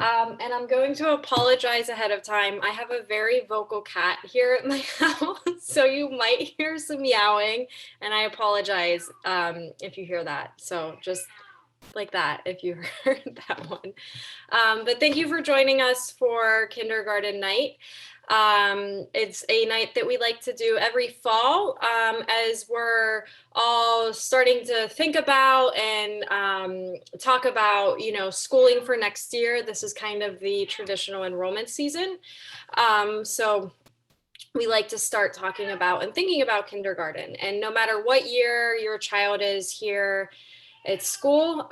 And I'm going to apologize ahead of time. I have a very vocal cat here at my house, so you might hear some meowing, and I apologize if you hear that. So just like that, if you heard that one. But thank you for joining us for kindergarten night. It's a night that we like to do every fall as we're all starting to think about and talk about, schooling for next year. This is kind of the traditional enrollment season. So we like to start talking about and thinking about kindergarten. And no matter what year your child is here at school,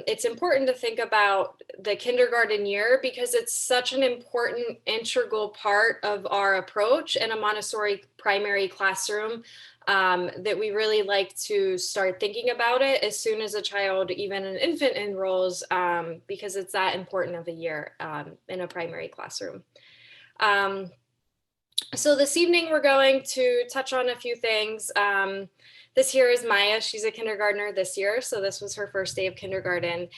it's important to think about the kindergarten year because it's such an important integral part of our approach in a Montessori primary classroom that we really like to start thinking about it as soon as a child, even an infant, enrolls because it's that important of a year in a primary classroom. So this evening we're going to touch on a few things. This here is Maya. She's a kindergartner this year, so this was her first day of kindergarten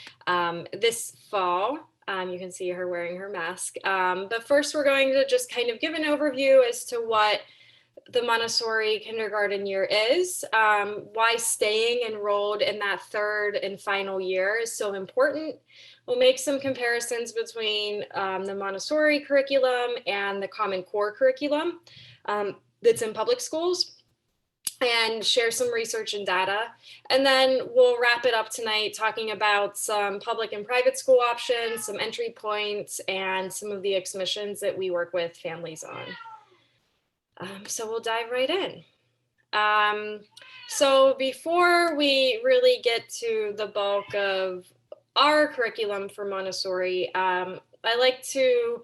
this fall. You can see her wearing her mask. But first we're going to just kind of give an overview as to what the Montessori kindergarten year is, why staying enrolled in that third and final year is so important. We'll make some comparisons between the Montessori curriculum and the Common Core curriculum that's in public schools and share some research and data. And then we'll wrap it up tonight talking about some public and private school options, some entry points, and some of the exmissions that we work with families on. So we'll dive right in. So before we really get to the bulk of our curriculum for Montessori, I like to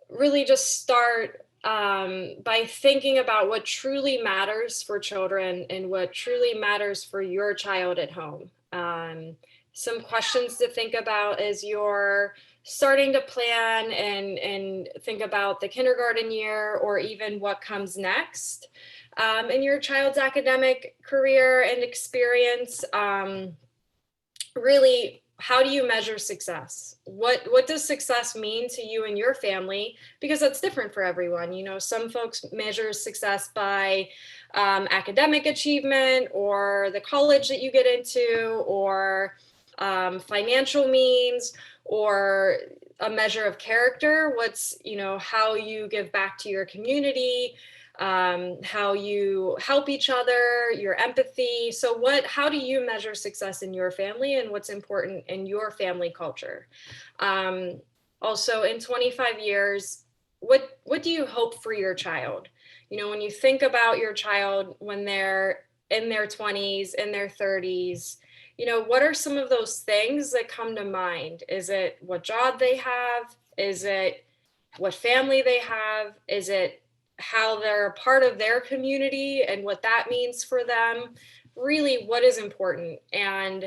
really just start by thinking about what truly matters for children and what truly matters for your child at home. Some questions to think about as you're starting to plan and think about the kindergarten year or even what comes next in your child's academic career and experience. Really, how do you measure success? What does success mean to you and your family? Because that's different for everyone. Some folks measure success by academic achievement or the college that you get into or financial means or a measure of character. What's, how you give back to your community, how you help each other, your empathy. So how do you measure success in your family and what's important in your family culture? Also, in 25 years, what do you hope for your child? When you think about your child when they're in their 20s, in their 30s, what are some of those things that come to mind? Is it what job they have? Is it what family they have? Is it how they're a part of their community and what that means for them? Really, what is important? And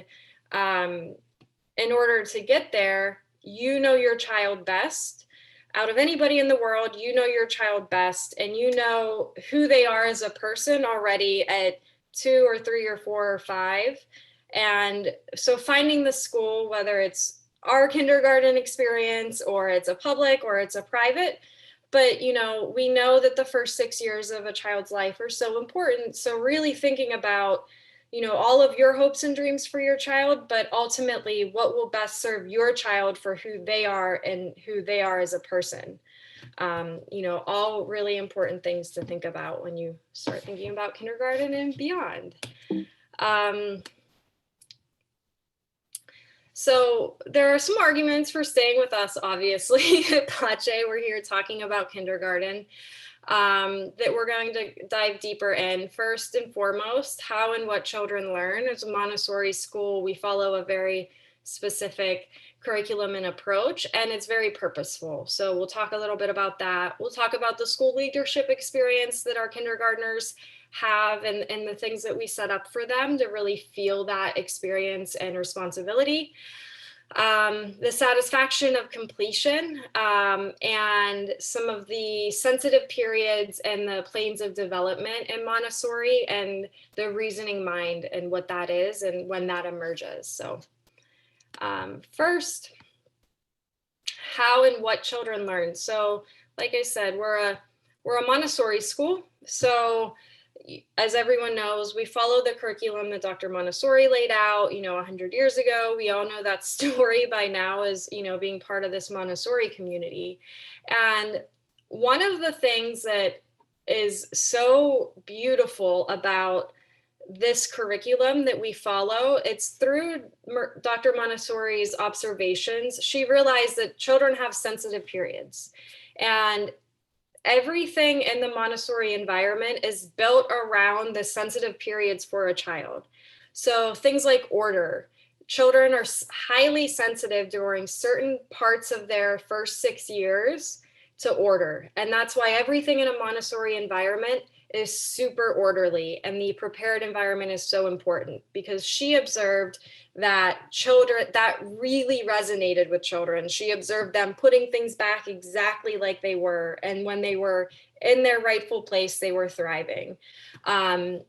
in order to get there, you know your child best. Out of anybody in the world, you know your child best, and you know who they are as a person already at 2 or 3 or 4 or 5. And so finding the school, whether it's our kindergarten experience or it's a public or it's a private, but we know that the first 6 years of a child's life are so important. So really thinking about all of your hopes and dreams for your child, but ultimately what will best serve your child for who they are and who they are as a person. All really important things to think about when you start thinking about kindergarten and beyond. So there are some arguments for staying with us, obviously. At Pache, we're here talking about kindergarten that we're going to dive deeper in. First and foremost, how and what children learn. As a Montessori school, we follow a very specific curriculum and approach, and it's very purposeful. So we'll talk a little bit about that. We'll talk about the school leadership experience that our kindergartners have and the things that we set up for them to really feel that experience and responsibility. The satisfaction of completion and some of the sensitive periods and the planes of development in Montessori and the reasoning mind and what that is and when that emerges. So first, how and what children learn. So, like I said, we're a Montessori school. So, as everyone knows, we follow the curriculum that Dr. Montessori laid out, 100 years ago. We all know that story by now as, being part of this Montessori community. And one of the things that is so beautiful about this curriculum that we follow, it's through Dr. Montessori's observations. She realized that children have sensitive periods, and everything in the Montessori environment is built around the sensitive periods for a child. So things like order. Children are highly sensitive during certain parts of their first 6 years to order. And that's why everything in a Montessori environment is super orderly, and the prepared environment is so important, because she observed that really resonated with children. She observed them putting things back exactly like they were, and when they were in their rightful place, they were thriving. And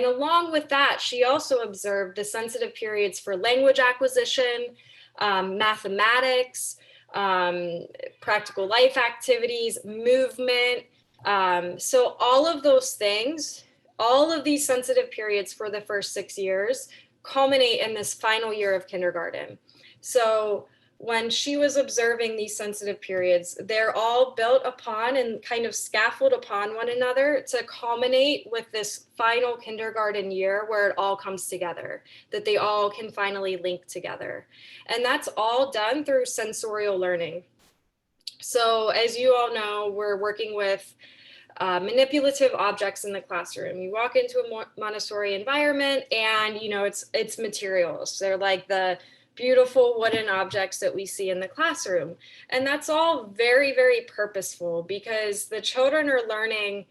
along with that, she also observed the sensitive periods for language acquisition, mathematics, practical life activities, movement. So all of those things, all of these sensitive periods for the first 6 years culminate in this final year of kindergarten. So when she was observing these sensitive periods, they're all built upon and kind of scaffold upon one another to culminate with this final kindergarten year where it all comes together, that they all can finally link together. And that's all done through sensorial learning. So as you all know, we're working with manipulative objects in the classroom. You walk into a Montessori environment and, it's materials. They're like the beautiful wooden objects that we see in the classroom. And that's all very, very purposeful, because the children are learning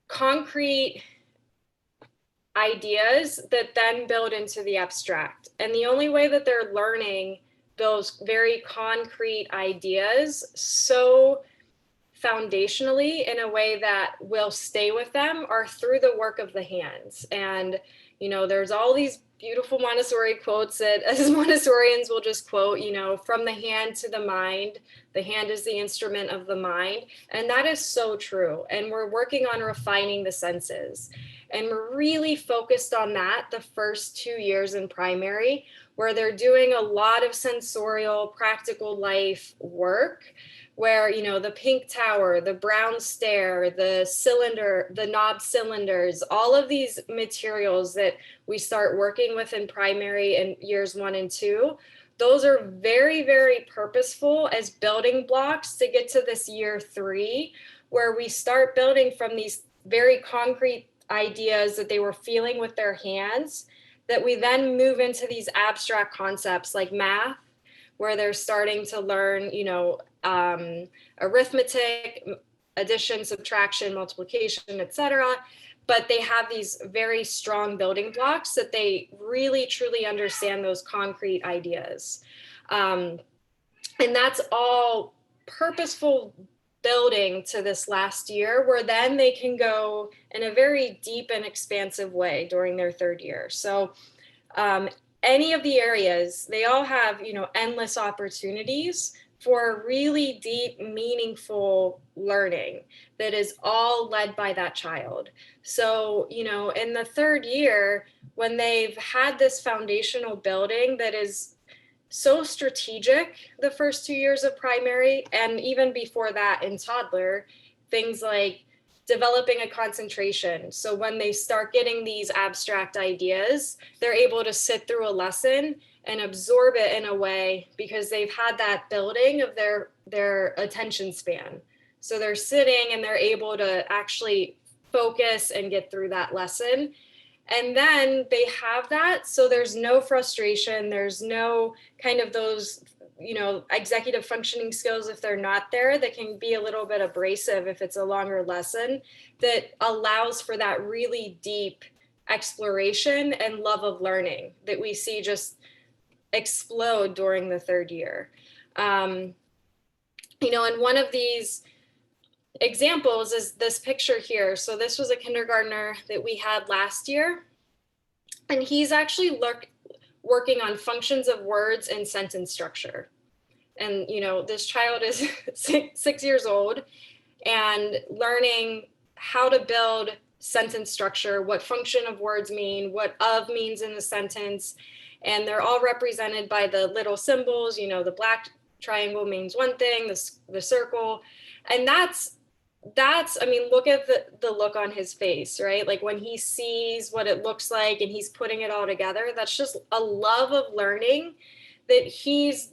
concrete ideas that then build into the abstract. And the only way that they're learning those very concrete ideas so foundationally in a way that will stay with them are through the work of the hands. And, there's all these beautiful Montessori quotes that as Montessorians will just quote, from the hand to the mind, the hand is the instrument of the mind. And that is so true. And we're working on refining the senses. And we're really focused on that the first 2 years in primary, where they're doing a lot of sensorial, practical life work, where, the pink tower, the brown stair, the cylinder, the knob cylinders, all of these materials that we start working with in primary in years 1 and 2, those are very, very purposeful as building blocks to get to this year 3, where we start building from these very concrete ideas that they were feeling with their hands, that we then move into these abstract concepts like math, where they're starting to learn, arithmetic, addition, subtraction, multiplication, etc. But they have these very strong building blocks that they really, truly understand those concrete ideas. And that's all purposeful building to this last year, where then they can go in a very deep and expansive way during their 3rd year. So any of the areas, they all have, endless opportunities for really deep, meaningful learning that is all led by that child. So, in the 3rd year, when they've had this foundational building that is so strategic the first 2 years of primary, and even before that in toddler, things like developing a concentration. So when they start getting these abstract ideas, they're able to sit through a lesson and absorb it in a way, because they've had that building of their attention span. So they're sitting and they're able to actually focus and get through that lesson. And then they have that, so there's no frustration, there's no kind of those executive functioning skills, if they're not there, that can be a little bit abrasive if it's a longer lesson, that allows for that really deep exploration and love of learning that we see just explode during the 3rd year. And one of these examples is this picture here. So this was a kindergartner that we had last year, and he's actually working on functions of words and sentence structure. And, this child is 6 years old and learning how to build sentence structure, what function of words mean, what of means in the sentence. And they're all represented by the little symbols. The black triangle means one thing, the circle. And that's, I mean, look at the look on his face, right? Like when he sees what it looks like and he's putting it all together, that's just a love of learning that he's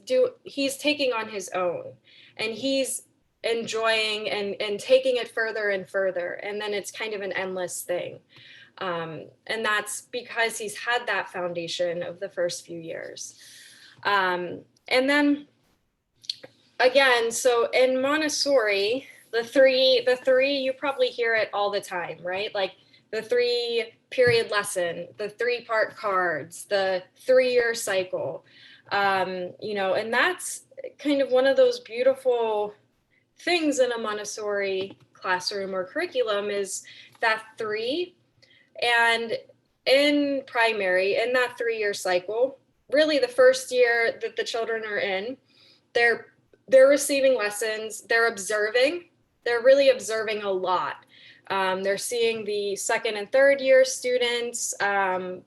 taking on his own, and he's enjoying and taking it further and further. And then it's kind of an endless thing. And that's because he's had that foundation of the first few years. And then again, so in Montessori, the three, you probably hear it all the time, right? Like the 3-period lesson, the 3-part cards, the 3-year cycle, and that's kind of one of those beautiful things in a Montessori classroom or curriculum is that 3. And in primary, in that 3-year cycle, really the first year that the children are in, they're receiving lessons, they're really observing a lot. They're seeing the 2nd and 3rd year students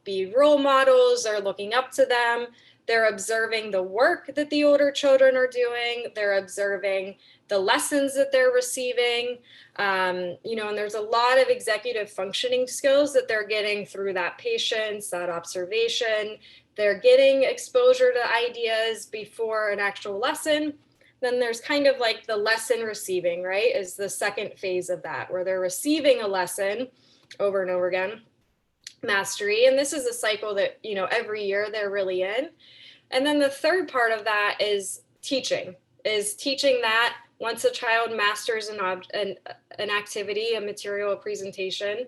be role models, they're looking up to them, they're observing the work that the older children are doing, they're observing the lessons that they're receiving, and there's a lot of executive functioning skills that they're getting through that patience, that observation. They're getting exposure to ideas before an actual lesson. Then there's kind of like the lesson receiving, right, is the second phase of that, where they're receiving a lesson over and over again, mastery. And this is a cycle that, every year they're really in. And then the third part of that is teaching that once a child masters an activity, a material, a presentation,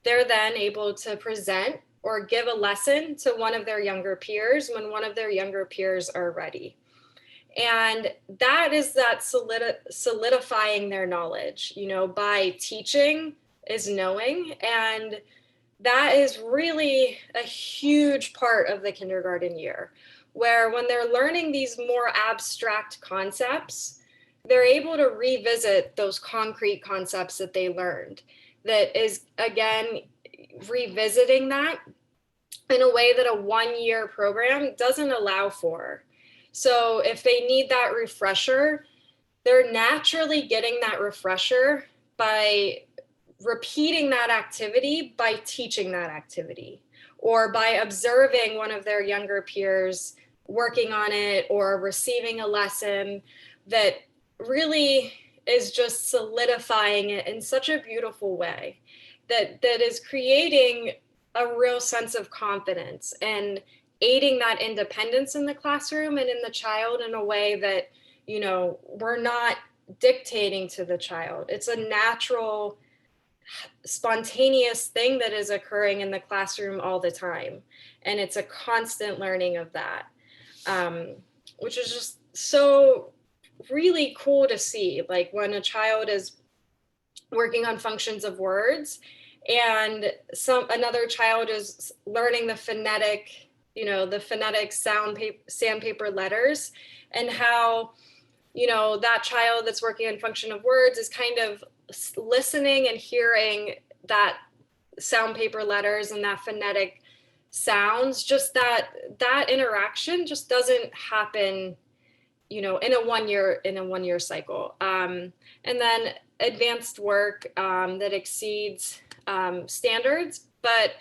they're then able to present or give a lesson to one of their younger peers when one of their younger peers are ready. And that is that solidifying their knowledge, by teaching is knowing. And that is really a huge part of the kindergarten year, where when they're learning these more abstract concepts, they're able to revisit those concrete concepts that they learned. That is, again, revisiting that in a way that a 1-year program doesn't allow for. So if they need that refresher, they're naturally getting that refresher by repeating that activity, by teaching that activity, or by observing one of their younger peers working on it or receiving a lesson that really is just solidifying it in such a beautiful way that is creating a real sense of confidence and aiding that independence in the classroom and in the child in a way that, we're not dictating to the child. It's a natural, spontaneous thing that is occurring in the classroom all the time. And it's a constant learning of that, which is just so really cool to see. Like when a child is working on functions of words and another child is learning the phonetic sandpaper letters, and how, that child that's working on function of words is kind of listening and hearing that sandpaper letters and that phonetic sounds. Just that interaction just doesn't happen, in a 1-year cycle. And then advanced work that exceeds standards, but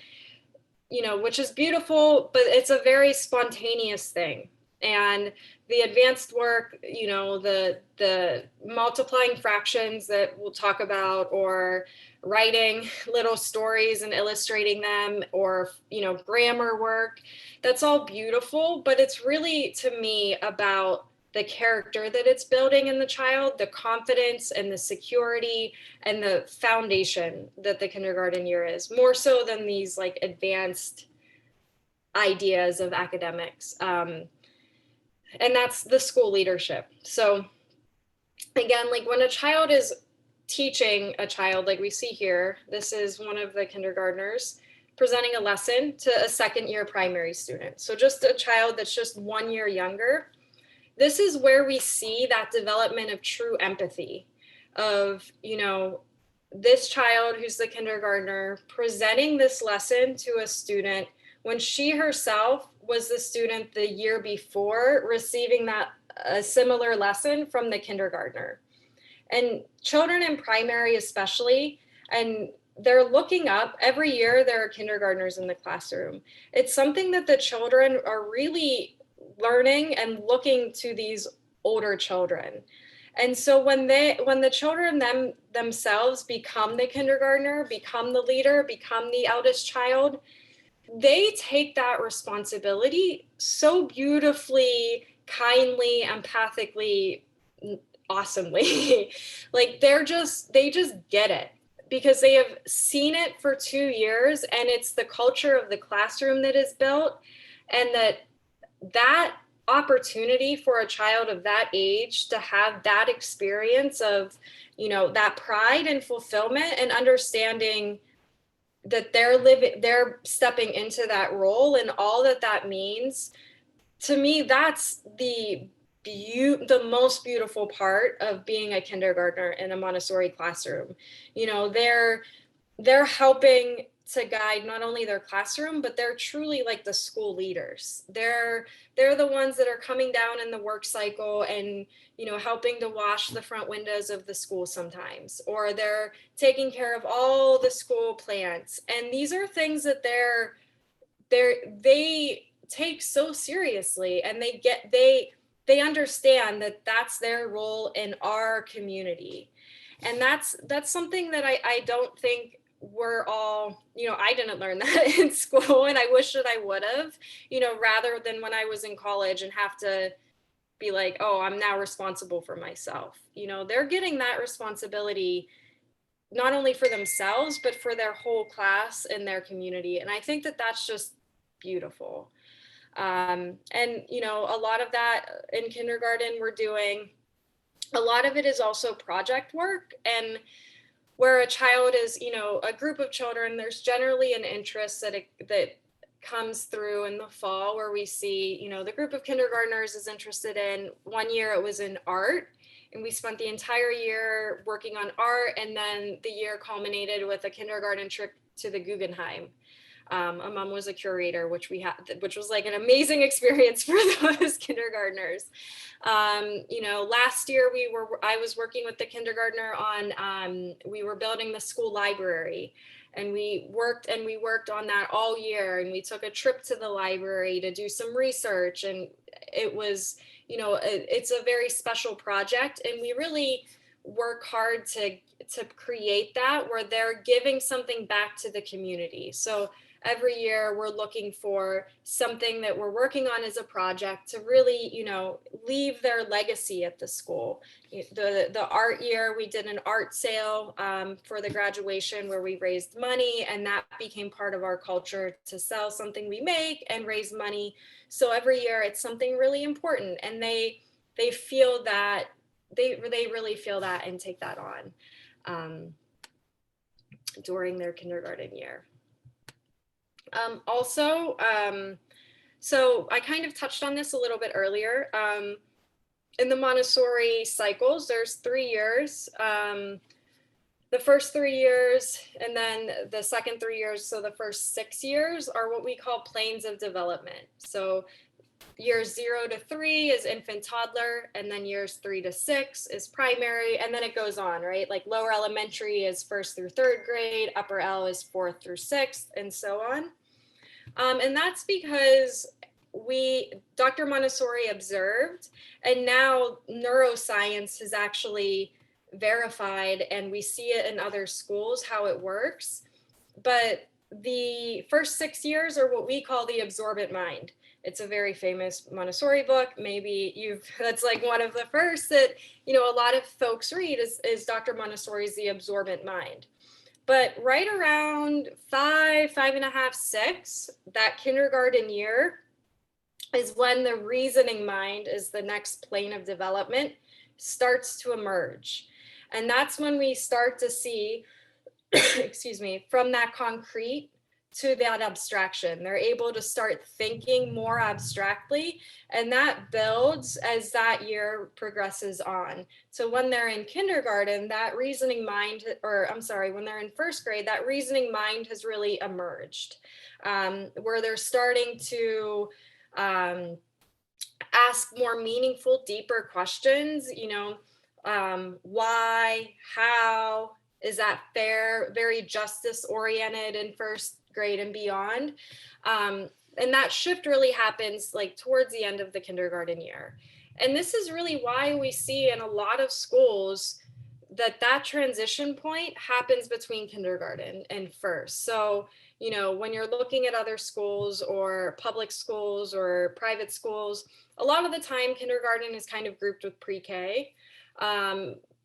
which is beautiful, but it's a very spontaneous thing. And the advanced work, the multiplying fractions that we'll talk about, or writing little stories and illustrating them, or, grammar work, that's all beautiful, but it's really, to me, about the character that it's building in the child, the confidence and the security and the foundation that the kindergarten year is, more so than these like advanced ideas of academics. And that's the school leadership. So again, like when a child is teaching a child, like we see here, this is one of the kindergartners presenting a lesson to a 2nd-year primary student. So just a child that's just 1 year younger. this is where we see that development of true empathy of, this child who's the kindergartner presenting this lesson to a student when she herself was the student the year before receiving that a similar lesson from the kindergartner. And children in primary especially, and they're looking up every year, there are kindergartners in the classroom. It's something that the children are really learning and looking to these older children. And so when the children themselves become the kindergartner, become the leader, become the eldest child, they take that responsibility so beautifully, kindly, empathically, awesomely. Like they just get it because they have seen it for 2 years, and it's the culture of the classroom that is built, and that opportunity for a child of that age to have that experience of, that pride and fulfillment and understanding that they're stepping into that role and all that that means. To me, that's the most beautiful part of being a kindergartner in a Montessori classroom. They're helping to guide not only their classroom, but they're truly like the school leaders. They're the ones that are coming down in the work cycle and, helping to wash the front windows of the school sometimes, or they're taking care of all the school plants. And these are things that they take so seriously, and they understand that that's their role in our community. And that's something that I don't think we're all, I didn't learn that in school, and I wish that I would have, rather than when I was in college and have to be like, oh, I'm now responsible for myself. They're getting that responsibility not only for themselves, but for their whole class and their community. And I think that that's just beautiful. And, a lot of that in kindergarten we're doing, a lot of it is also project work. And where a child is, a group of children, there's generally an interest that comes through in the fall where we see, the group of kindergartners is interested in, one year it was in art. And we spent the entire year working on art. And then the year culminated with a kindergarten trip to the Guggenheim. A mom was a curator, which was like an amazing experience for those kindergartners. Last year I was working with the kindergartner on, we were building the school library, and we worked on that all year. And we took a trip to the library to do some research, and it was, it's a very special project, and we really work hard to create that where they're giving something back to the community. So every year we're looking for something that we're working on as a project to really, leave their legacy at the school. The art year, we did an art sale for the graduation where we raised money, and that became part of our culture to sell something we make and raise money. So every year it's something really important, and they feel that they really feel that and take that on during their kindergarten year. So I kind of touched on this a little bit earlier. In the Montessori cycles, there's 3 years. The first 3 years, and then the second 3 years, so the first 6 years are what we call planes of development. So years 0 to 3 is infant toddler, and then years 3 to 6 is primary, and then it goes on, right? Like lower elementary is 1st through 3rd grade, upper L is 4th through 6th, and so on. And that's because Dr. Montessori observed, and now neuroscience has actually verified, and we see it in other schools how it works. But the first 6 years are what we call the absorbent mind. It's a very famous Montessori book. Maybe that's like one of the first that, a lot of folks read is Dr. Montessori's The Absorbent Mind. But right around 5.5, 6, that kindergarten year is when the reasoning mind is the next plane of development starts to emerge. And that's when we start to see, excuse me, from that concrete to that abstraction. They're able to start thinking more abstractly, and that builds as that year progresses on. So when they're in kindergarten, that reasoning mind, or I'm sorry, when they're in first grade, that reasoning mind has really emerged, where they're starting to ask more meaningful, deeper questions, why, how, is that fair? Very justice oriented in first grade and beyond. And that shift really happens like towards the end of the kindergarten year. And this is really why we see in a lot of schools that transition point happens between kindergarten and first. So, when you're looking at other schools or public schools or private schools, a lot of the time kindergarten is kind of grouped with pre-K.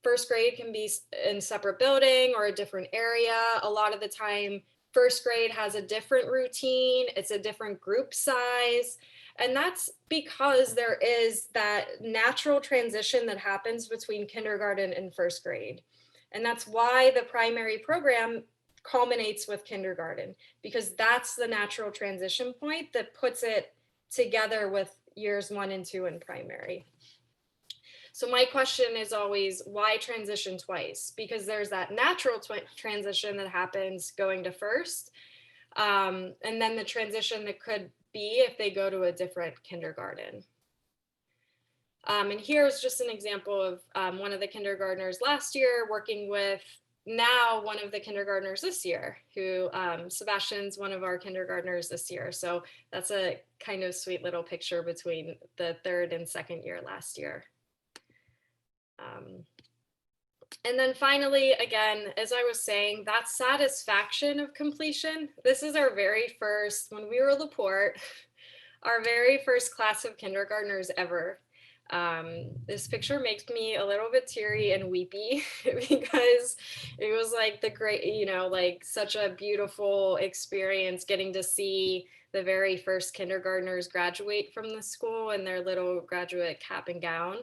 First grade can be in a separate building or a different area. A lot of the time, first grade has a different routine, it's a different group size. And that's because there is that natural transition that happens between kindergarten and first grade. And that's why the primary program culminates with kindergarten, because that's the natural transition point that puts it together with years 1 and 2 in primary. So my question is always, why transition twice? Because there's that natural transition that happens going to first, and then the transition that could be if they go to a different kindergarten. And here's just an example of one of the kindergartners last year working with now one of the kindergartners this year, who Sebastian's one of our kindergartners this year. So that's a kind of sweet little picture between the third and second year last year. And then finally, again, as I was saying, that satisfaction of completion. This is our very first, when we were LaPorte, our very first class of kindergartners ever. This picture makes me a little bit teary and weepy because it was like the great, like such a beautiful experience getting to see the very first kindergartners graduate from the school in their little graduate cap and gown.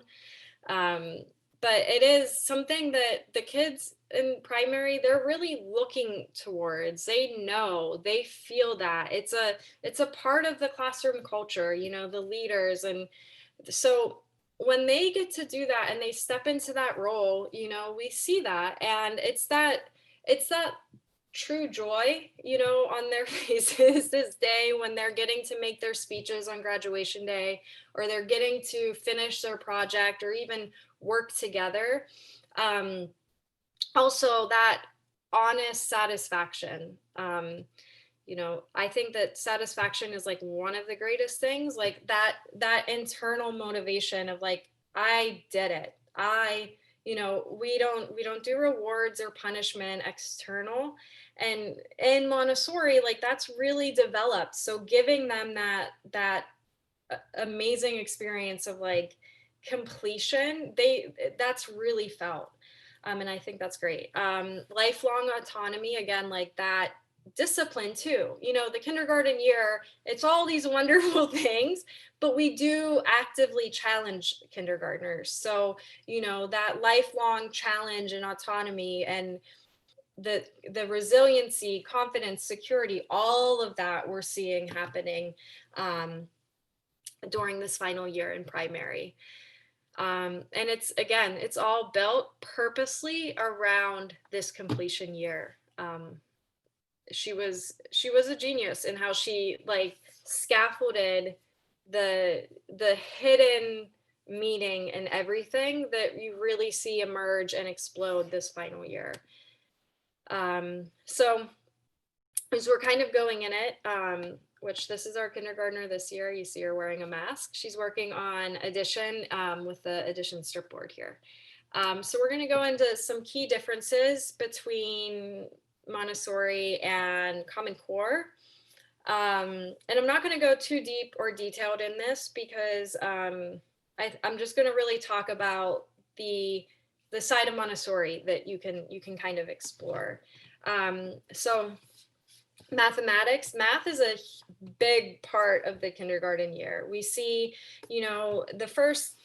But it is something that the kids in primary, they're really looking towards. They know, they feel that it's a part of the classroom culture, the leaders. And so when they get to do that and they step into that role, we see that, and it's that true joy, on their faces this day when they're getting to make their speeches on graduation day, or they're getting to finish their project or even work together. Also that honest satisfaction. I think that satisfaction is like one of the greatest things, like that internal motivation of like, I did it. We don't do rewards or punishment external. And in Montessori, like that's really developed. So giving them that amazing experience of like completion, that's really felt. And I think that's great. Lifelong autonomy, again, like that discipline too. The kindergarten year, it's all these wonderful things, but we do actively challenge kindergartners. So, that lifelong challenge and autonomy and the resiliency, confidence, security, all of that we're seeing happening during this final year in primary. And it's all built purposely around this completion year. She was a genius in how she like scaffolded the hidden meaning and everything that you really see emerge and explode this final year. So as we're kind of going in it, which this is our kindergartner this year, you see her wearing a mask. She's working on addition with the addition strip board here. So we're going to go into some key differences between Montessori and Common Core. And I'm not going to go too deep or detailed in this because I'm just going to really talk about the side of Montessori that you can kind of explore. So mathematics, math is a big part of the kindergarten year. We see, the first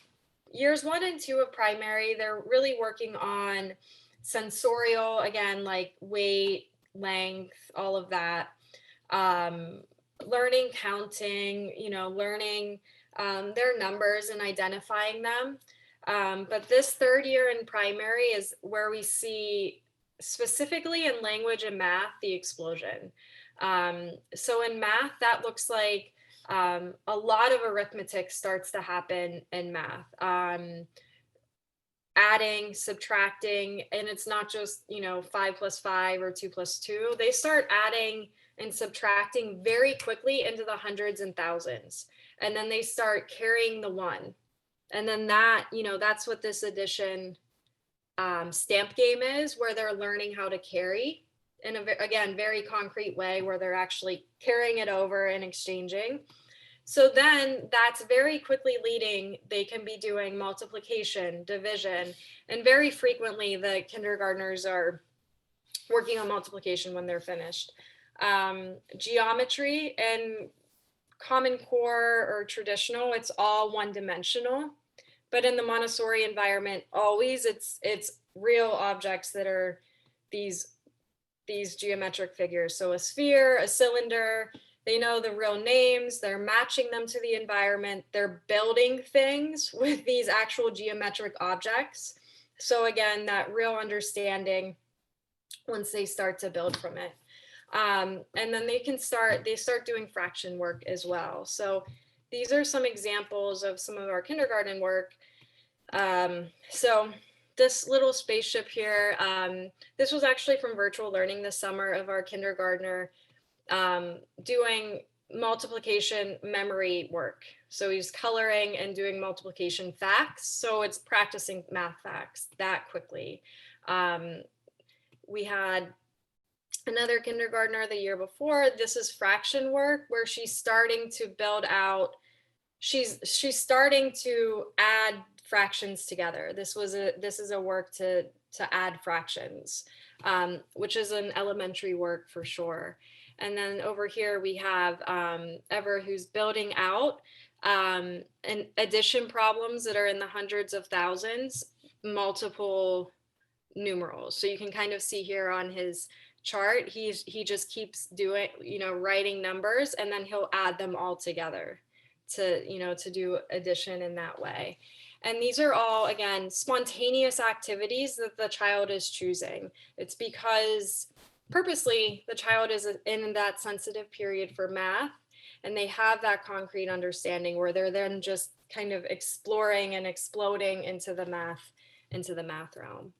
years 1 and 2 of primary, they're really working on sensorial, again, like weight, length, all of that. learning counting, learning their numbers and identifying them. But this third year in primary is where we see, specifically in language and math, the explosion. So in math, that looks like a lot of arithmetic starts to happen in math. Adding, subtracting, and it's not just 5 plus 5 or 2 plus 2. They start adding and subtracting very quickly into the hundreds and thousands, and then they start carrying the one, and then that's what this addition stamp game is, where they're learning how to carry in again, very concrete way, where they're actually carrying it over and exchanging. So then that's very quickly leading, they can be doing multiplication, division, and very frequently the kindergartners are working on multiplication when they're finished. Geometry and Common Core or traditional, it's all one-dimensional. But in the Montessori environment, always it's real objects that are these geometric figures. So a sphere, a cylinder, they know the real names, they're matching them to the environment, they're building things with these actual geometric objects. So again, that real understanding once they start to build from it. And then they start doing fraction work as well. So these are some examples of some of our kindergarten work. So this little spaceship here, this was actually from virtual learning this summer of our kindergartner doing multiplication memory work. So he's coloring and doing multiplication facts. So it's practicing math facts that quickly. We had another kindergartner the year before. This is fraction work, where she's starting to build out, she's starting to add fractions together. This is a work to add fractions, which is an elementary work for sure. And then over here we have Ever, who's building out and addition problems that are in the hundreds of thousands, multiple numerals. So you can kind of see here on his chart, he just keeps doing, writing numbers, and then he'll add them all together to do addition in that way. And these are all, again, spontaneous activities that the child is choosing. It's because purposely the child is in that sensitive period for math, and they have that concrete understanding where they're then just kind of exploring and exploding into the math realm.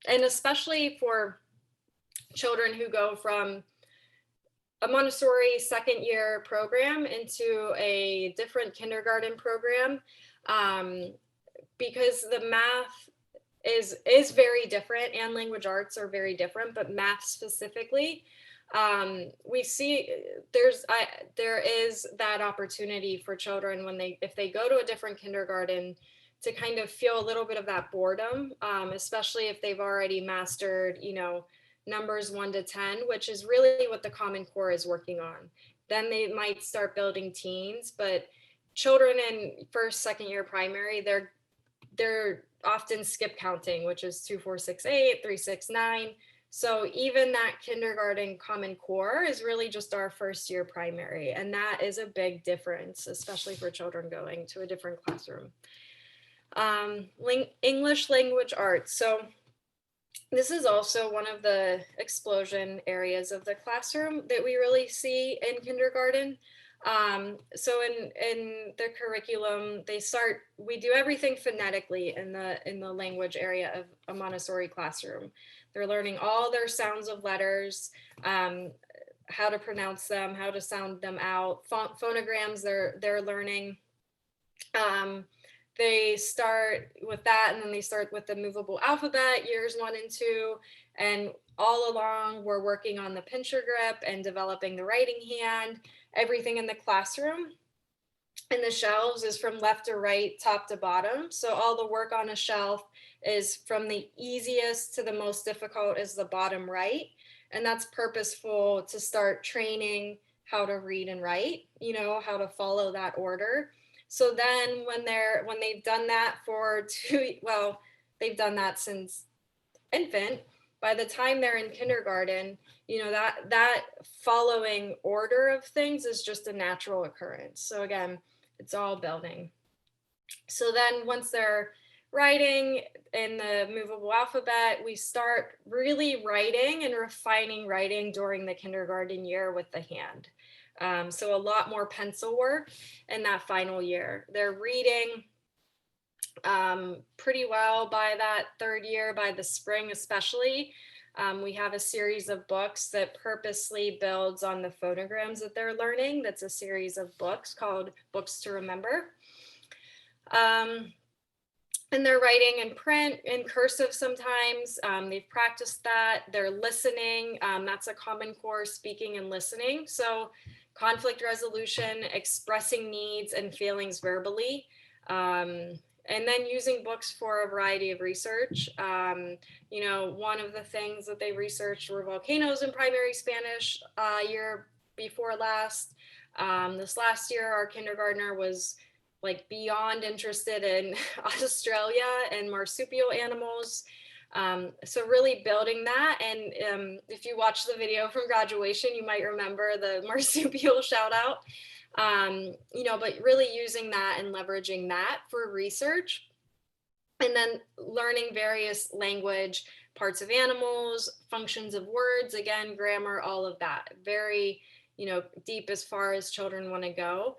And especially for children who go from a Montessori second year program into a different kindergarten program, because the math is very different, and language arts are very different, but math specifically, we see there is that opportunity for children if they go to a different kindergarten, to kind of feel a little bit of that boredom, especially if they've already mastered, numbers 1 to 10, which is really what the Common Core is working on. Then they might start building teens, but children in first, second year primary, they're often skip counting, which is 2, 4, 6, 8, 3, 6, 9. So even that kindergarten Common Core is really just our first year primary. And that is a big difference, especially for children going to a different classroom. English language arts. So this is also one of the explosion areas of the classroom that we really see in kindergarten. So in the curriculum, we do everything phonetically in the language area of a Montessori classroom. They're learning all their sounds of letters, how to pronounce them, how to sound them out. Phonograms, they're learning. They start with that, and then they start with the movable alphabet, years 1 and 2, and all along we're working on the pincher grip and developing the writing hand. Everything in the classroom and the shelves is from left to right, top to bottom. So all the work on a shelf is from the easiest to the most difficult is the bottom right. And that's purposeful to start training how to read and write, how to follow that order. So then when they've done that they've done that since infant, by the time they're in kindergarten, that following order of things is just a natural occurrence. So again, it's all building. So then once they're writing in the movable alphabet, we start really writing and refining writing during the kindergarten year with the hand. So a lot more pencil work in that final year. They're reading pretty well by that third year, by the spring especially. We have a series of books that purposely builds on the phonograms that they're learning. That's a series of books called Books to Remember. And they're writing in print, in cursive sometimes. They've practiced that. They're listening. That's a Common Core, speaking and listening. So conflict resolution, expressing needs and feelings verbally. And then using books for a variety of research. One of the things that they researched were volcanoes in primary Spanish year before last. This last year, our kindergartner was like beyond interested in Australia and marsupial animals. So really building that. And if you watch the video from graduation, you might remember the marsupial shout out. But really using that and leveraging that for research. And then learning various language, parts of animals, functions of words, again, grammar, all of that. Very, deep as far as children want to go.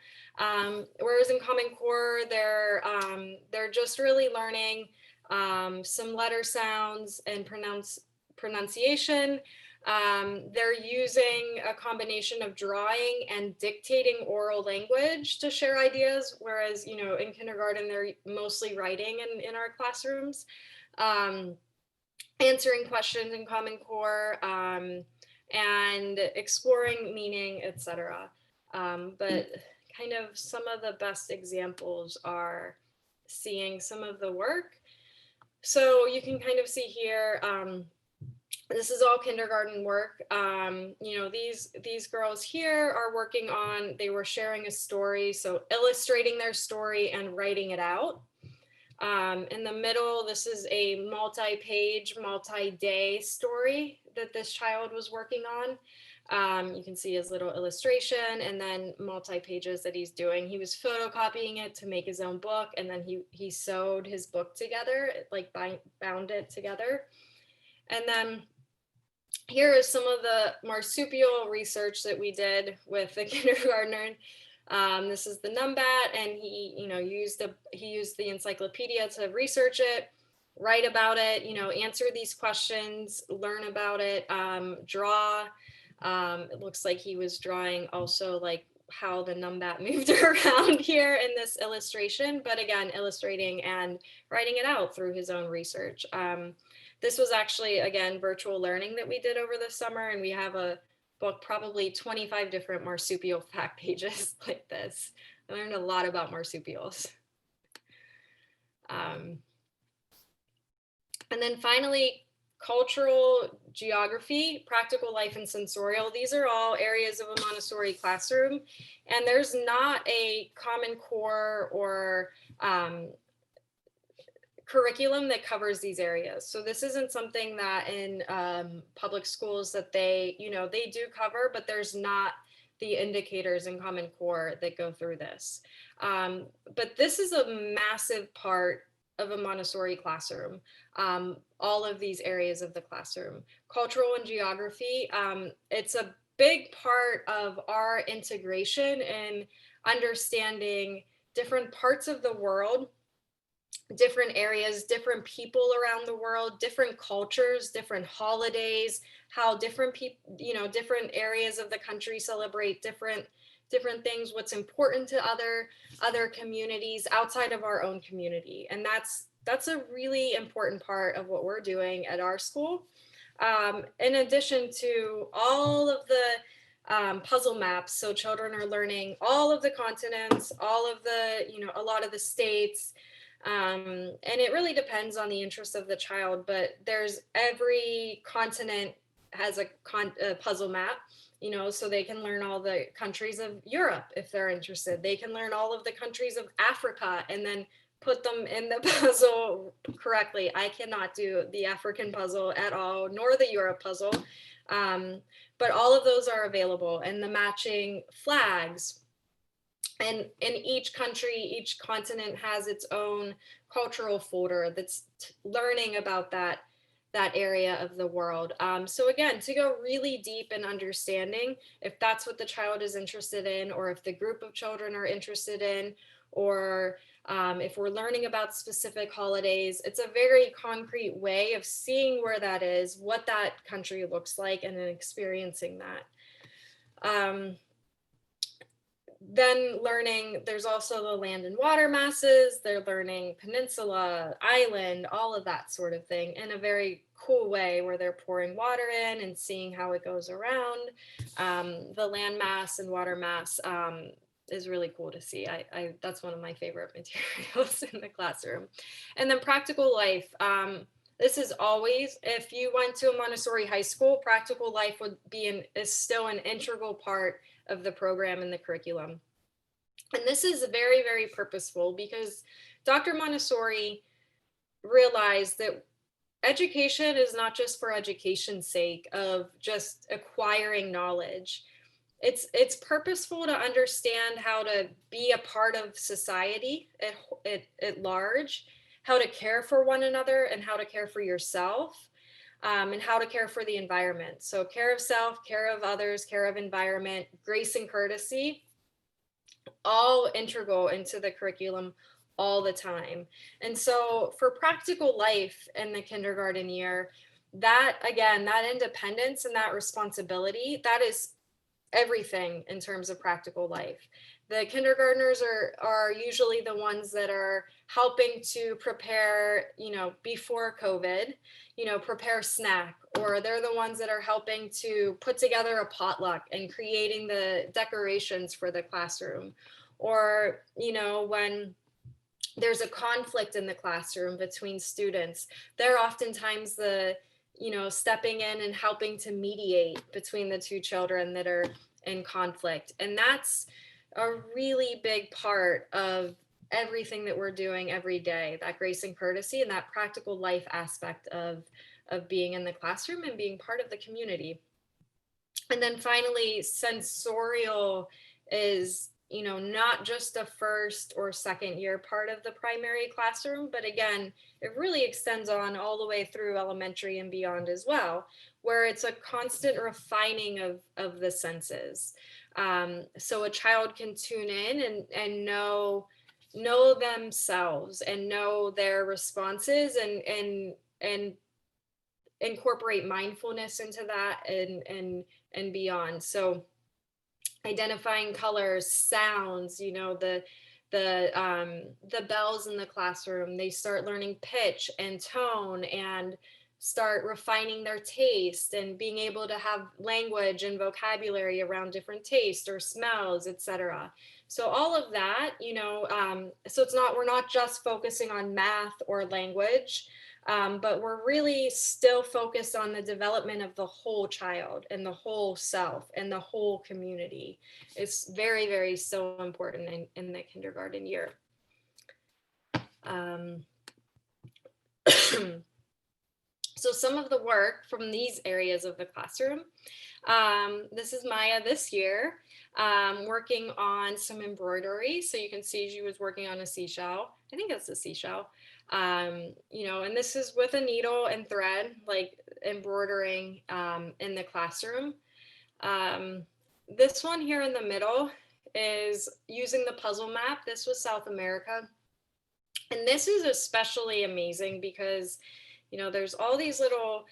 Whereas in Common Core, they're just really learning some letter sounds and pronunciation. They're using a combination of drawing and dictating oral language to share ideas, whereas, in kindergarten, they're mostly writing in our classrooms. Answering questions in Common Core, and exploring meaning, etc. But kind of some of the best examples are seeing some of the work. So you can kind of see here, this is all kindergarten work. These girls here are working on, they were sharing a story, so illustrating their story and writing it out. In the middle, this is a multi-page, multi-day story that this child was working on. You can see his little illustration and then multi-pages that he's doing. He was photocopying it to make his own book, and then he sewed his book together, like bound it together. And then here is some of the marsupial research that we did with the kindergartner. This is the numbat, and he used the encyclopedia to research it, write about it, answer these questions, learn about it, draw. It looks like he was drawing also like how the numbat moved around here in this illustration, but again, illustrating and writing it out through his own research. This was actually, again, virtual learning that we did over the summer, and we have a book, probably 25 different marsupial fact pages like this. I learned a lot about marsupials. And then finally, cultural geography, practical life, and sensorial. These are all areas of a Montessori classroom, and there's not a Common Core or curriculum that covers these areas. So this isn't something that in public schools that they do cover, but there's not the indicators in Common Core that go through this. But this is a massive part of a Montessori classroom, all of these areas of the classroom. Cultural and geography, it's a big part of our integration and understanding different parts of the world, different areas, different people around the world, different cultures, different holidays, how different people, different areas of the country celebrate different things, what's important to other communities outside of our own community. And that's a really important part of what we're doing at our school. In addition to all of the puzzle maps, so children are learning all of the continents, all of the, a lot of the states, and it really depends on the interest of the child, but there's every continent has a puzzle map, so they can learn all the countries of Europe if they're interested. They can learn all of the countries of Africa and then put them in the puzzle correctly. I cannot do the African puzzle at all, nor the Europe puzzle. But all of those are available, and the matching flags. And in each country, each continent has its own cultural folder that's learning about that area of the world. So again, to go really deep in understanding if that's what the child is interested in, or if the group of children are interested in, or if we're learning about specific holidays, it's a very concrete way of seeing where that is, what that country looks like, and then experiencing that. Then learning, there's also the land and water masses. They're learning peninsula, island, all of that sort of thing in a very cool way, where they're pouring water in and seeing how it goes around. The land mass and water mass is really cool to see. That's one of my favorite materials in the classroom. And then practical life. This is always, if you went to a Montessori high school, practical life is still an integral part of the program and the curriculum. And this is very, very purposeful, because Dr. Montessori realized that education is not just for education's sake of just acquiring knowledge. It's purposeful to understand how to be a part of society at large, how to care for one another, and how to care for yourself. And how to care for the environment. So care of self, care of others, care of environment, grace and courtesy, all integral into the curriculum all the time. And so for practical life in the kindergarten year, that again, that independence and that responsibility, that is everything in terms of practical life. The kindergartners are usually the ones that are helping to prepare, before COVID, prepare snack, or they're the ones that are helping to put together a potluck and creating the decorations for the classroom. Or, when there's a conflict in the classroom between students, they're oftentimes stepping in and helping to mediate between the two children that are in conflict. And that's a really big part of everything that we're doing every day, that grace and courtesy and that practical life aspect of being in the classroom and being part of the community. And then finally, sensorial is, not just a first or second year part of the primary classroom, but again, it really extends on all the way through elementary and beyond as well, where it's a constant refining of the senses. So a child can tune in and know themselves and know their responses and incorporate mindfulness into that and beyond. So identifying colors, sounds, the bells in the classroom, they start learning pitch and tone and start refining their taste and being able to have language and vocabulary around different tastes or smells, etc. So all of that, so we're not just focusing on math or language, but we're really still focused on the development of the whole child and the whole self and the whole community. It's very, very so important in the kindergarten year. So some of the work from these areas of the classroom, this is Maya this year, working on some embroidery. So you can see she was working on a seashell. I think that's a seashell. And this is with a needle and thread, like embroidering in the classroom. This one here in the middle is using the puzzle map. This was South America. And this is especially amazing because there's all these little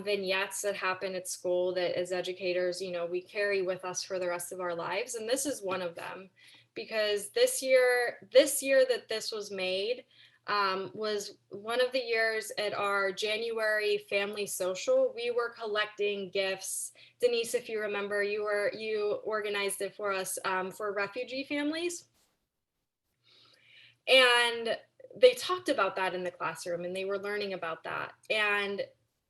vignettes that happen at school that as educators, we carry with us for the rest of our lives. And this is one of them, because this year that this was made was one of the years at our January family social. We were collecting gifts. Denise, if you remember, you organized it for us for refugee families. And they talked about that in the classroom and they were learning about that. And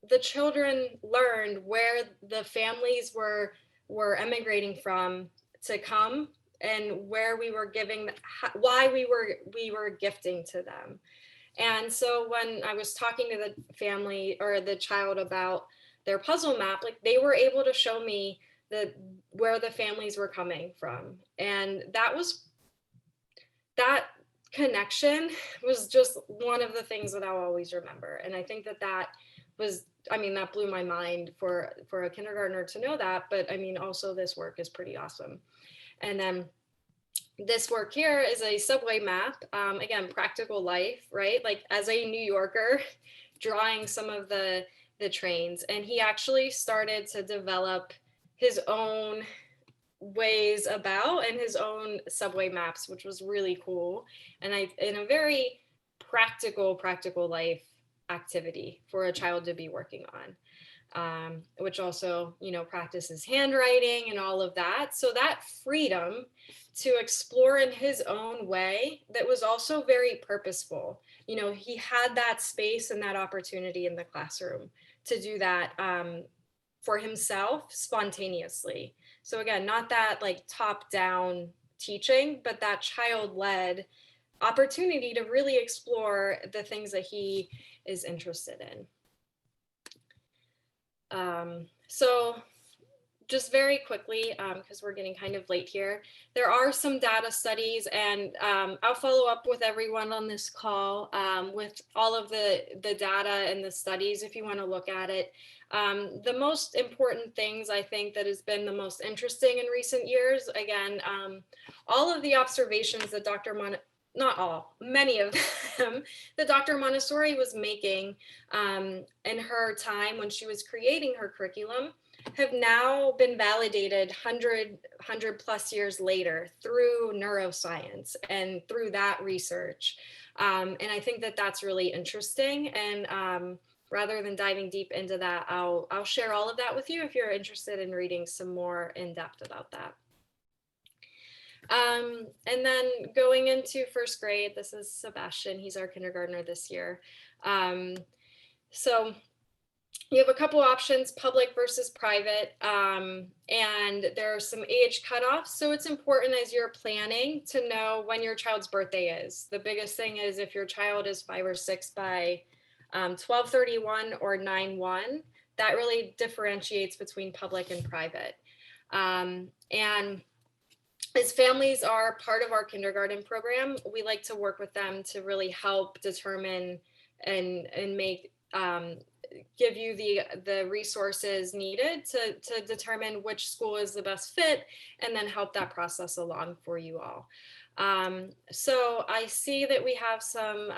the children learned where the families were emigrating from to come and where we were giving, why we were gifting to them. And so when I was talking to the family or the child about their puzzle map, like they were able to show me where the families were coming from. And that connection was just one of the things that I'll always remember. And I think that was, I mean, that blew my mind for a kindergartner to know that. But I mean, also this work is pretty awesome. And then this work here is a subway map. Again, practical life, right? Like as a New Yorker, drawing some of the trains. And he actually started to develop his own ways about and his own subway maps, which was really cool. And in a very practical life activity for a child to be working on. Which also, practices handwriting and all of that. So that freedom to explore in his own way, that was also very purposeful. He had that space and that opportunity in the classroom to do that for himself spontaneously. So again, not that like top down teaching, but that child led opportunity to really explore the things that he is interested in. So just very quickly, because we're getting kind of late here, there are some data studies, and I'll follow up with everyone on this call with all of the data and the studies if you want to look at it. The most important things I think that has been the most interesting in recent years, again, all of the observations that not all, many of them, that Dr. Montessori was making in her time when she was creating her curriculum have now been validated 100 plus years later through neuroscience and through that research. And I think that that's really interesting. And rather than diving deep into that, I'll share all of that with you if you're interested in reading some more in depth about that. And then going into first grade, this is Sebastian. He's our kindergartner this year. So you have a couple options, public versus private, and there are some age cutoffs. So it's important as you're planning to know when your child's birthday is. The biggest thing is if your child is 5 or 6 by 12/31 or 9/1, that really differentiates between public and private. And as families are part of our kindergarten program, we like to work with them to really help determine and make give you the resources needed to determine which school is the best fit, and then help that process along for you all. So I see that we have some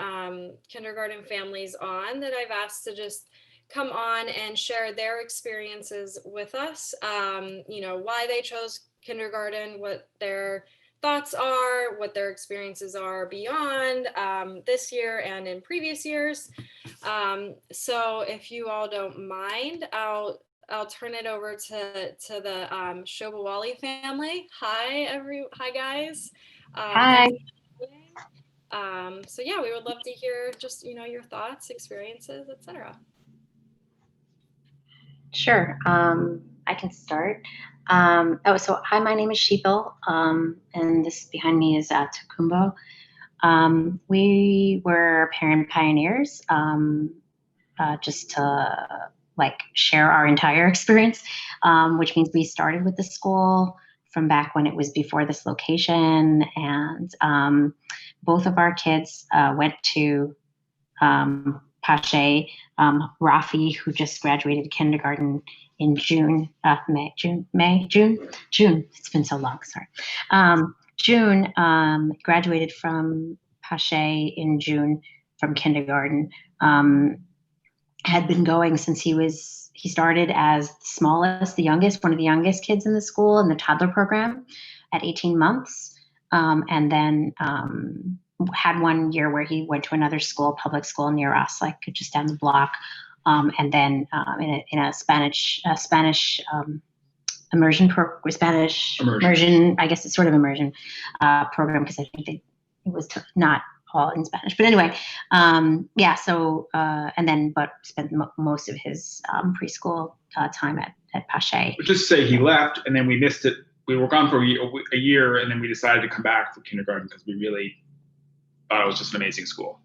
kindergarten families on that I've asked to just come on and share their experiences with us, why they chose kindergarten, what their thoughts are, what their experiences are beyond this year and in previous years. So if you all don't mind, I'll turn it over to the Shobawali family. Hi guys. Hi. So yeah, we would love to hear just your thoughts, experiences, etc. Sure. I can start. So hi, my name is Sheetal, and this behind me is Takumbo. We were parent pioneers, just to share our entire experience, which means we started with the school from back when it was before this location, and both of our kids went to Pache. Rafi, who just graduated kindergarten in June. It's been so long, sorry. June, graduated from Pache in June from kindergarten. Had been going since he started as the smallest, one of the youngest kids in the school in the toddler program at 18 months. And then had 1 year where he went to another school, public school near us, like just down the block. And then in a Spanish immersion, I guess it's sort of immersion program, because I think it was not all in Spanish. But anyway, but spent most of his preschool time at Pache. Just say he left, and then we missed it we were gone for a year, and then we decided to come back for kindergarten because we really thought it was just an amazing school.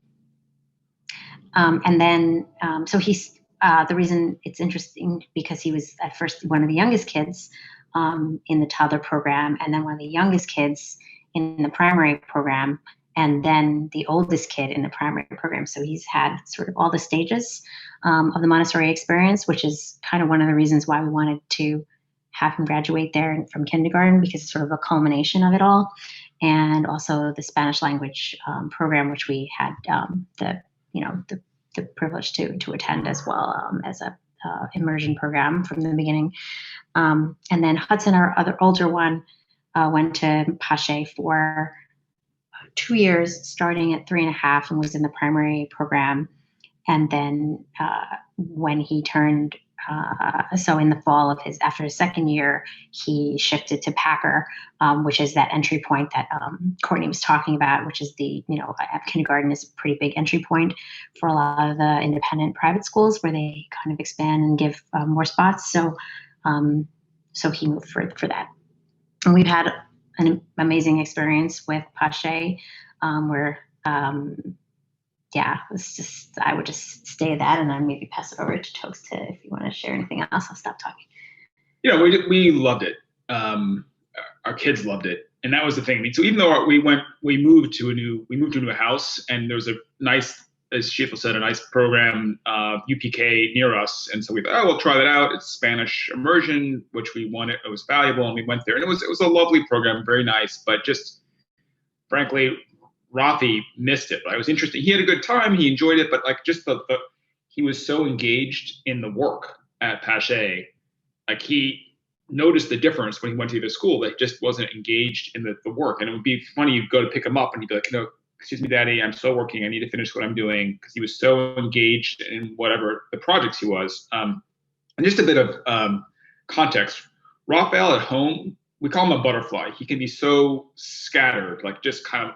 And then, so he's the reason it's interesting because he was at first one of the youngest kids in the toddler program, and then one of the youngest kids in the primary program, and then the oldest kid in the primary program. So he's had sort of all the stages of the Montessori experience, which is kind of one of the reasons why we wanted to have him graduate there from kindergarten, because it's sort of a culmination of it all. And also the Spanish language program, which we had the privilege to attend as well as a immersion program from the beginning. And then Hudson, our other older one, went to Pache for 2 years, starting at 3.5, and was in the primary program. And then when he turned, so in the fall after his second year, he shifted to Packer, which is that entry point that Courtney was talking about, which is kindergarten is a pretty big entry point for a lot of the independent private schools where they kind of expand and give more spots. So he moved for that. And we've had an amazing experience with Pache, where it's just, I would just stay at that and then maybe pass it over to Tokes if you want to share anything else. I'll stop talking. We loved it. Our kids loved it, and that was the thing. I mean, so even though we moved to a new house, and there was a nice, as Shifel said, a nice program, UPK near us, and so we thought, we'll try that out. It's Spanish immersion, which we wanted. It was valuable, and we went there, and it was a lovely program, very nice, but just frankly, Rafi missed it. But I was interested. He had a good time. He enjoyed it, but he was so engaged in the work at Pache. Like, he noticed the difference when he went to the school that he just wasn't engaged in the work. And it would be funny, you'd go to pick him up and he'd be like, excuse me, Daddy, I'm still working. I need to finish what I'm doing, because he was so engaged in whatever the projects he was. And just a bit of context. Raphael at home, we call him a butterfly. He can be so scattered, like just kind of,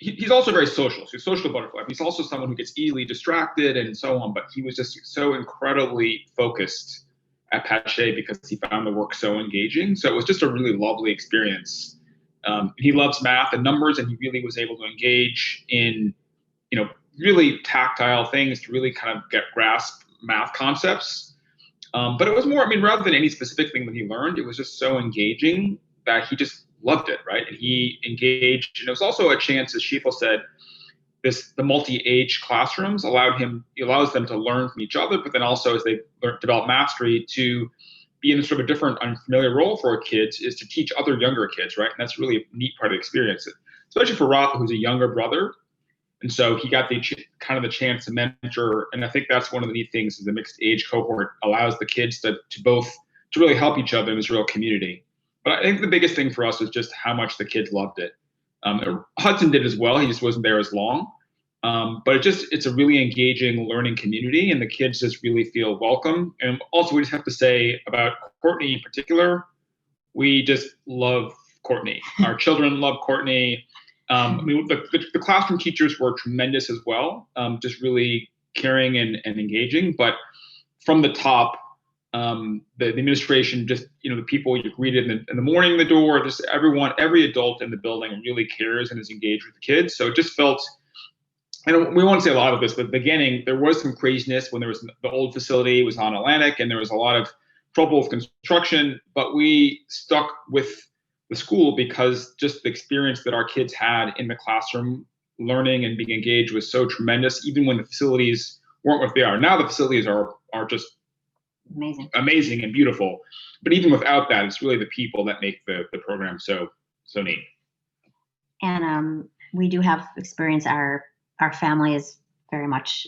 he's also very social. So he's a social butterfly. He's also someone who gets easily distracted and so on, but he was just so incredibly focused at Pache because he found the work so engaging. So it was just a really lovely experience. He loves math and numbers, and he really was able to engage in, really tactile things to really kind of grasp math concepts. But it was more, rather than any specific thing that he learned, it was just so engaging that he just loved it, right? And he engaged. And it was also a chance, as Shifel said, the multi-age classrooms allows them to learn from each other, but then also as they develop mastery, to be in sort of a different unfamiliar role for our kids, is to teach other younger kids, right? And that's really a neat part of the experience, especially for Rafa, who's a younger brother. And so he got the chance to mentor. And I think that's one of the neat things, is the mixed age cohort allows the kids to really help each other in this real community. But I think the biggest thing for us was just how much the kids loved it. Hudson did as well. He just wasn't there as long. But it's a really engaging learning community, and the kids just really feel welcome. And also, we just have to say about Courtney in particular, we just love Courtney. Our children love Courtney. The classroom teachers were tremendous as well, just really caring and engaging. But from the top, the administration, just the people you greeted in the morning in the door, just every adult in the building really cares and is engaged with the kids. So it just felt, and we won't say a lot of this, but at the beginning there was some craziness when there was the old facility was on Atlantic, and there was a lot of trouble with construction, but we stuck with the school because just the experience that our kids had in the classroom learning and being engaged was so tremendous, even when the facilities weren't what they are. Now the facilities are just amazing and beautiful. But even without that, it's really the people that make the program so neat. And we do have experience. Our family is very much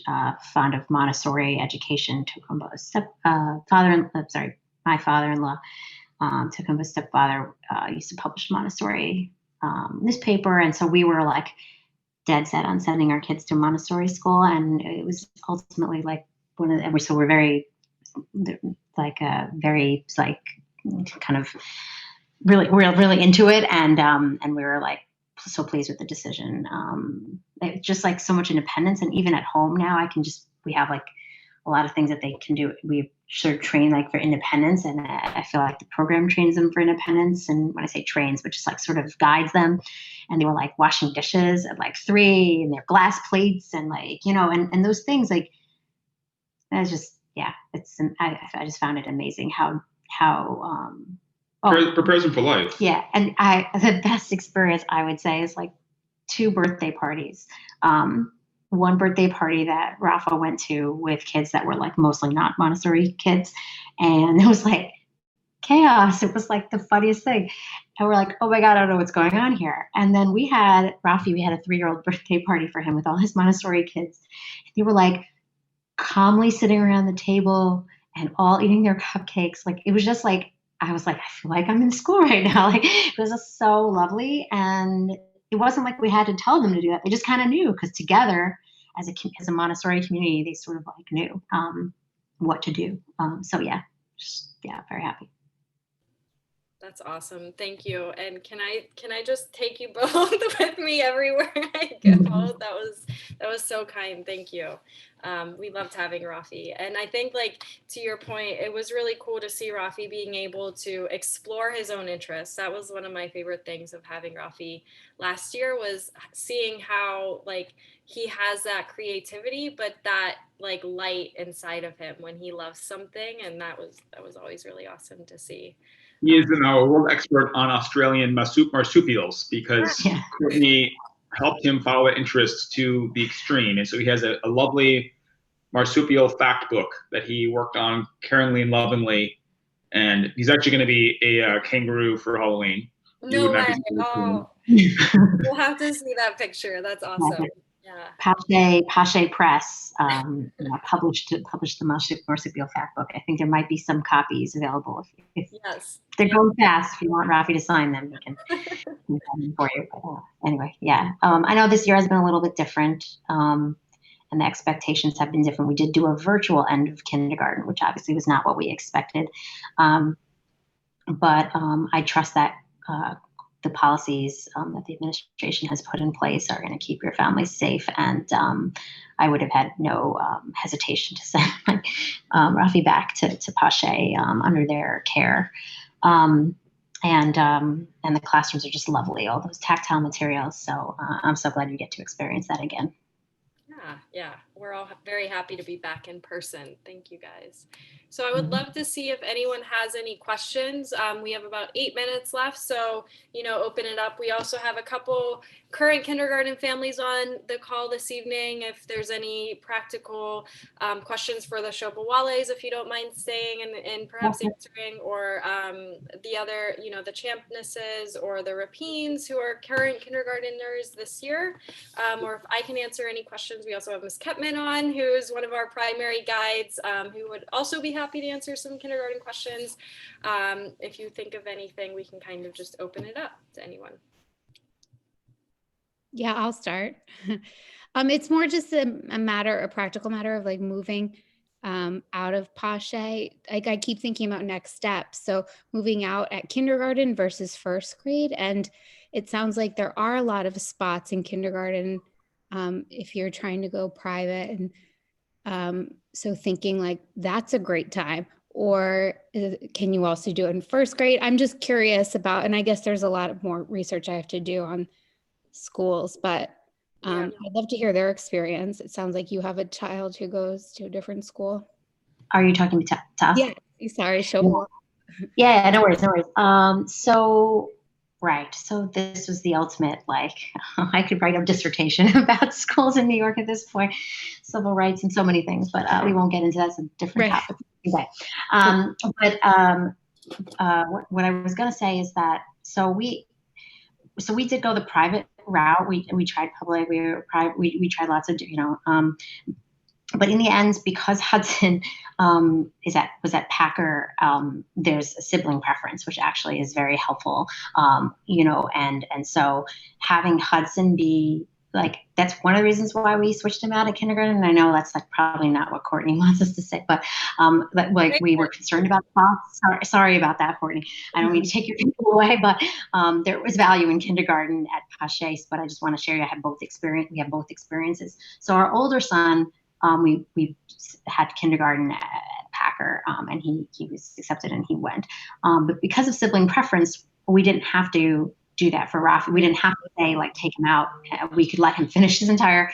fond of Montessori education. My father-in-law, Tukumba's stepfather, used to publish Montessori newspaper, and so we were like dead set on sending our kids to Montessori school, and it was ultimately like we're very kind of really into it, and we were like so pleased with the decision. It's just like so much independence, and even at home now, we have like a lot of things that they can do. We sort of train like for independence, and I feel like the program trains them for independence. And when I say trains, but just like sort of guides them. And they were like washing dishes at like 3, and their glass plates, and like, you know, and those things, like, it's just, yeah, I just found it amazing how Prepares them for life. yeah. And the best experience I would say is like 2 birthday parties. One birthday party that Rafa went to with kids that were like mostly not Montessori kids. And it was like chaos. It was like the funniest thing. And we're like, oh my God, I don't know what's going on here. And then we had a 3-year-old birthday party for him with all his Montessori kids. They were like calmly sitting around the table and all eating their cupcakes. Like, it was just like, I was like, I feel like I'm in school right now. Like, it was just so lovely. And it wasn't like we had to tell them to do that. They just kind of knew, because together as a Montessori community, they sort of like knew what to do. So yeah, very happy. That's awesome. Thank you. And can I just take you both with me everywhere I go? That was so kind. Thank you. We loved having Rafi. And I think, like, to your point, it was really cool to see Rafi being able to explore his own interests. That was one of my favorite things of having Rafi last year, was seeing how, like, he has that creativity, but that like light inside of him when he loves something. And that was always really awesome to see. He is now a world expert on Australian marsupials, because Courtney helped him follow that interest to the extreme. And so he has a lovely marsupial fact book that he worked on caringly and lovingly. And he's actually going to be a kangaroo for Halloween. No way. Oh, we'll have to see that picture. That's awesome. Yeah. Pache Press published the marsupial fact book. I think there might be some copies available if yes. They're going fast. If you want Rafi to sign them, we can do them for you. But, anyway, yeah. I know this year has been a little bit different, and the expectations have been different. We did do a virtual end of kindergarten, which obviously was not what we expected. But I trust that the policies that the administration has put in place are going to keep your family safe. And I would have had no hesitation to send Rafi back to Pache under their care. And the classrooms are just lovely, all those tactile materials. So I'm so glad you get to experience that again. Yeah, we're all very happy to be back in person. Thank you, guys. So I would love to see if anyone has any questions. We have about 8 minutes left, so, open it up. We also have a couple current kindergarten families on the call this evening. If there's any practical questions for the Shopawales, if you don't mind staying and perhaps answering, or the other, the Champnesses or the Rapines who are current kindergarteners this year, or if I can answer any questions. We also have Ms. Kepman on, who is one of our primary guides, who would also be happy to answer some kindergarten questions. If you think of anything, we can kind of just open it up to anyone. Yeah, I'll start. It's more just a practical matter of like moving out of Pache. Like, I keep thinking about next steps. So moving out at kindergarten versus first grade. And it sounds like there are a lot of spots in kindergarten if you're trying to go private. And so thinking like that's a great time. Or can you also do it in first grade? I'm just curious about, and I guess there's a lot more research I have to do on schools, but I'd love to hear their experience. It sounds like you have a child who goes to a different school. Are you talking to us? Yeah, sorry, show more. Yeah, no worries. So this was the ultimate, like, I could write a dissertation about schools in New York at this point, civil rights and so many things, but we won't get into that. It's a different topic. Okay. What I was going to say is that, so we did go the private route. We tried public, we tried lots of, but in the end, because Hudson was at Packer, there's a sibling preference, which actually is very helpful, and so having Hudson be like, that's one of the reasons why we switched him out of kindergarten. And I know that's like probably not what Courtney wants us to say, but like we were concerned about costs. Sorry about that, Courtney. I don't mean to take your people away, but there was value in kindergarten at Pache. But I just want to share, we have both experiences. So our older son we had kindergarten at Packer, and he was accepted and he went. But because of sibling preference, we didn't have to do that for Rafi. We didn't have to say like take him out. We could let him finish his entire.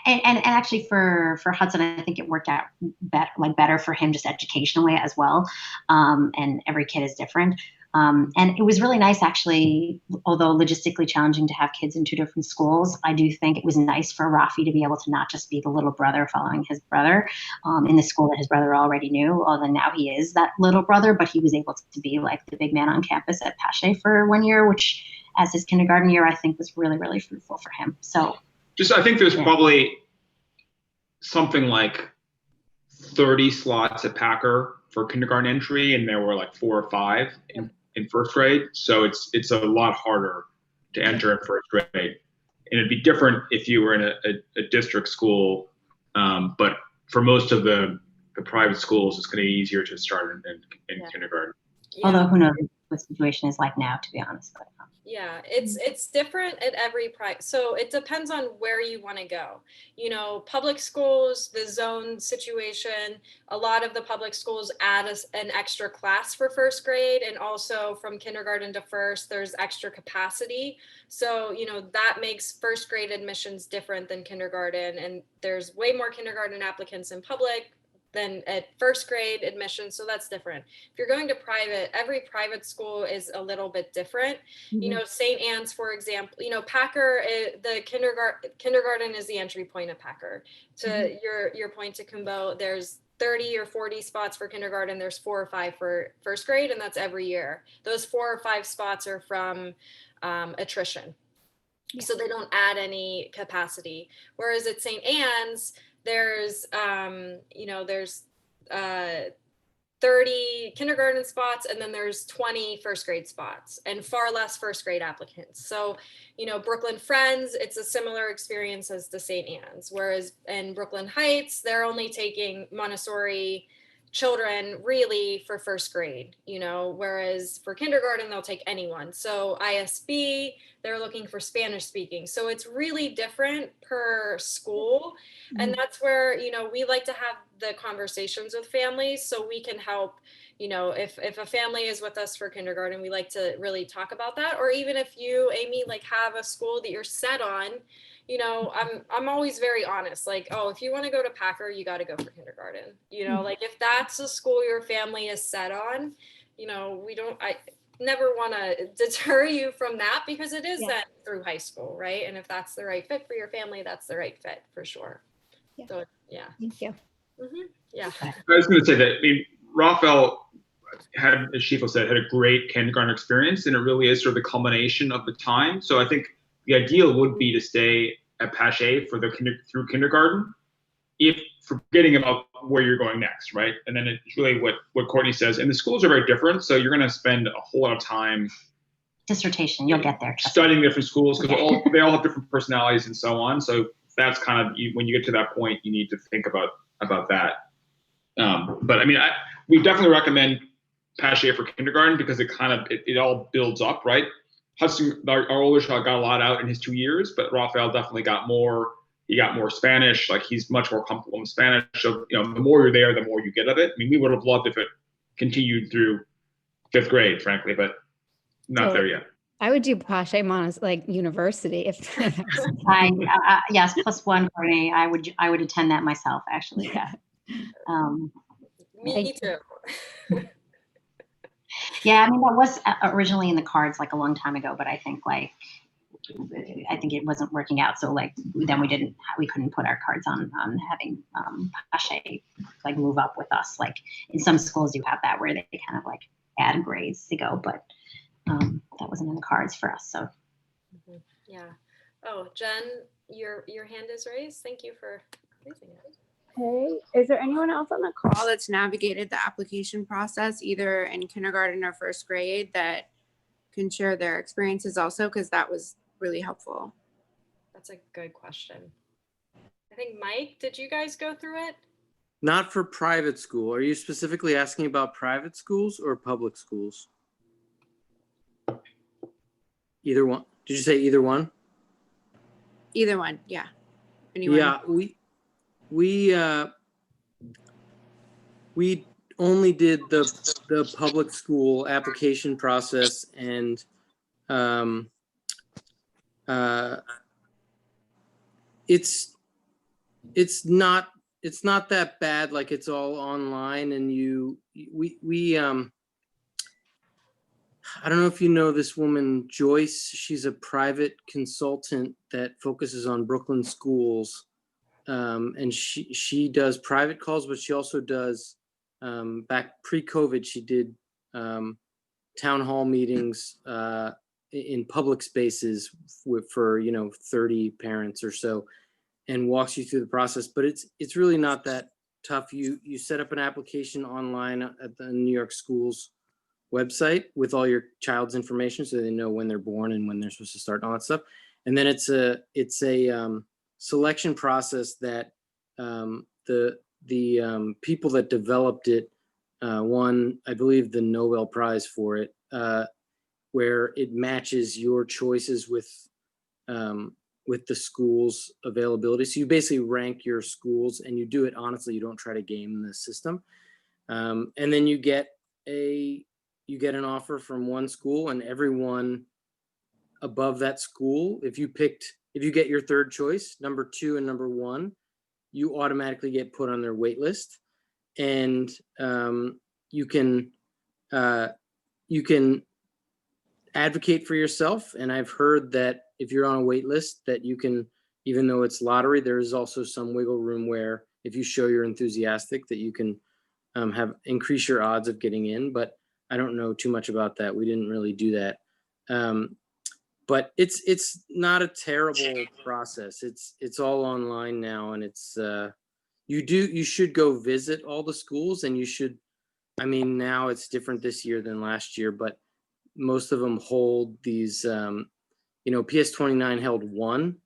And actually for Hudson, I think it worked out better for him just educationally as well. And every kid is different. And it was really nice, actually, although logistically challenging to have kids in two different schools. I do think it was nice for Rafi to be able to not just be the little brother following his brother in the school that his brother already knew, although now he is that little brother, but he was able to be like the big man on campus at Pache for 1 year, which as his kindergarten year, I think was really, really fruitful for him. So I think there's probably something like 30 slots at Packer for kindergarten entry, and there were like 4 or 5 in first grade. So it's a lot harder to enter in first grade. And it'd be different if you were in a district school. But for most of the private schools, it's going to be easier to start in kindergarten. Yeah. Although who knows what the situation is like now, to be honest. Yeah, it's different at every price. So it depends on where you want to go. You know, public schools, the zone situation, a lot of the public schools add an extra class for first grade, and also from kindergarten to first, there's extra capacity. So, you know, that makes first grade admissions different than kindergarten, and there's way more kindergarten applicants in public than at first grade admission. So that's different. If you're going to private, every private school is a little bit different. Mm-hmm. You know, St. Anne's, for example, you know, Packer, the kindergarten is the entry point of Packer. To your point to Kumbo, there's 30 or 40 spots for kindergarten. There's 4 or 5 for first grade, and that's every year. Those 4 or 5 spots are from attrition. Yeah. So they don't add any capacity. Whereas at St. Anne's, there's 30 kindergarten spots, and then there's 20 first grade spots, and far less first grade applicants. So, you know, Brooklyn Friends, it's a similar experience as the St. Anne's, whereas in Brooklyn Heights, they're only taking Montessori children really for first grade, you know, whereas for kindergarten, they'll take anyone. So ISB, they're looking for Spanish speaking. So it's really different per school. And that's where, you know, we like to have the conversations with families so we can help, you know, if a family is with us for kindergarten, we like to really talk about that. Or even if you, Amy, like have a school that you're set on, you know, I'm always very honest, like, oh, if you want to go to Packer, you got to go for kindergarten, you know, like if that's a school your family is set on, you know, I never want to deter you from that, because it is then through high school, right? And if that's the right fit for your family, that's the right fit for sure. Yeah. So, yeah. Thank you. Yeah. I was going to say that, I mean, Raphael had, as Shifo said, had a great kindergarten experience, and it really is sort of the culmination of the time. So I think the ideal would be to stay at Pache for through kindergarten, if forgetting about where you're going next, right? And then it's really what Courtney says. And the schools are very different, so you're going to spend a whole lot of time dissertation. You'll get there. Studying different schools, because they all have different personalities and so on. So that's kind of, when you get to that point, you need to think about that. But I mean, we definitely recommend Pache for kindergarten, because it all builds up, right? Hudson, our older child, got a lot out in his 2 years, but Raphael definitely got more. He got more Spanish. Like, he's much more comfortable in Spanish. So, you know, the more you're there, the more you get of it. I mean, we would have loved if it continued through 5th grade, frankly, but not there yet. I would do Pache University if. Yes, +1 for me. I would attend that myself, actually. Yeah. Me too. Yeah, I mean, that was originally in the cards like a long time ago, but I think it wasn't working out. So like then we couldn't put our cards on having Pache like move up with us. Like in some schools you have that where they kind of like add grades to go, but that wasn't in the cards for us. So yeah. Oh, Jen, your hand is raised. Thank you for raising it. Hey, is there anyone else on the call that's navigated the application process either in kindergarten or first grade that can share their experiences also? Because that was really helpful. That's a good question. I think, Mike, did you guys go through it? Not for private school. Are you specifically asking about private schools or public schools? Either one. Did you say either one? Either one, yeah. Anyone? Yeah, we only did the public school application process, and it's not that bad. Like, it's all online, and we I don't know if you know this woman, Joyce. She's a private consultant that focuses on Brooklyn schools. And she does private calls, but she also does, back pre-COVID, she did town hall meetings in public spaces for 30 parents or so, and walks you through the process. But it's really not that tough. You set up an application online at the New York schools website with all your child's information, so they know when they're born and when they're supposed to start and all that stuff. And then it's a selection process that the people that developed it won, I believe, the Nobel Prize for it, where it matches your choices with the school's availability. So you basically rank your schools, and you do it honestly. You don't try to game the system, and then you get an offer from one school, and everyone above that school, if you get your third choice, number 2 and number 1, you automatically get put on their wait list. And you can advocate for yourself. And I've heard that if you're on a wait list, that you can, even though it's lottery, there is also some wiggle room where if you show you're enthusiastic, that you can increase your odds of getting in. But I don't know too much about that. We didn't really do that. But it's not a terrible process. It's all online now, and it's you should go visit all the schools, and you should. I mean, now it's different this year than last year, but most of them hold these. PS29 held one,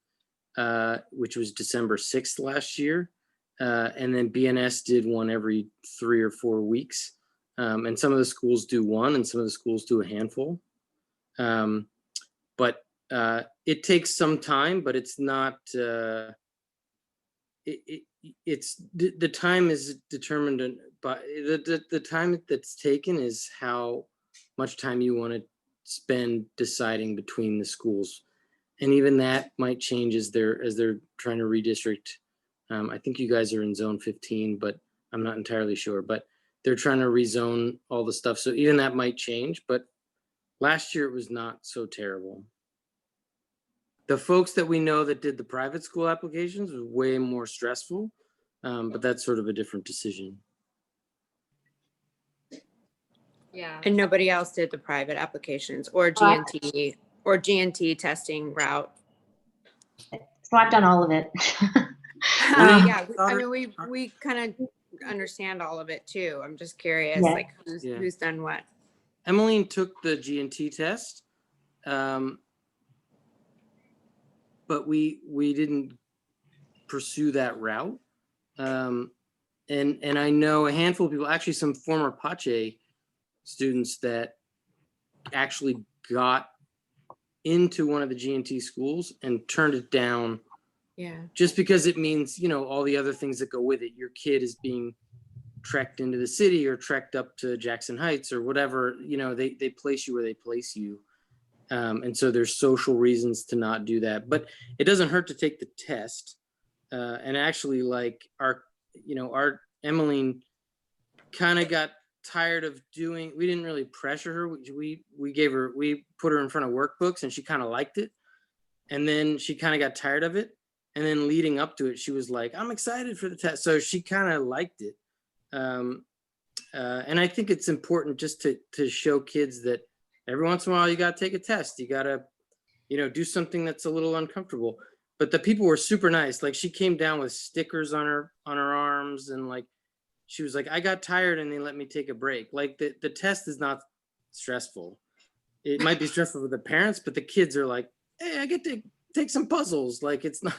which was December 6th last year, and then BNS did one every 3 or 4 weeks. And some of the schools do one, and some of the schools do a handful. But it takes some time, but it's not. It's the time is determined by the time that's taken is how much time you want to spend deciding between the schools, and even that might change as they're trying to redistrict. I think you guys are in zone 15, but I'm not entirely sure. But they're trying to rezone all the stuff, so even that might change. But last year it was not so terrible. The folks that we know that did the private school applications was way more stressful, but that's sort of a different decision. Yeah. And nobody else did the private applications or GNT testing route. So I've done all of it. Yeah, I mean, we kind of understand all of it too. I'm just curious, like who's done what. Emmeline took the GNT test, but we didn't pursue that route. And I know a handful of people, actually some former Pache students, that actually got into one of the GNT schools and turned it down. Yeah. Just because it means, all the other things that go with it. Your kid is being trekked into the city or trekked up to Jackson Heights or whatever, they place you where they place you. And so there's social reasons to not do that, but it doesn't hurt to take the test. And actually, like our Emmeline kind of got tired of doing. We didn't really pressure her. We put her in front of workbooks, and she kind of liked it. And then she kind of got tired of it. And then leading up to it, she was like, "I'm excited for the test." So she kind of liked it. And I think it's important just to show kids that every once in a while you got to take a test. You got to, do something that's a little uncomfortable. But the people were super nice. Like, she came down with stickers on her arms, and like she was like, "I got tired and they let me take a break." Like the test is not stressful. It might be stressful for the parents, but the kids are like, "Hey, I get to take some puzzles." Like, it's not.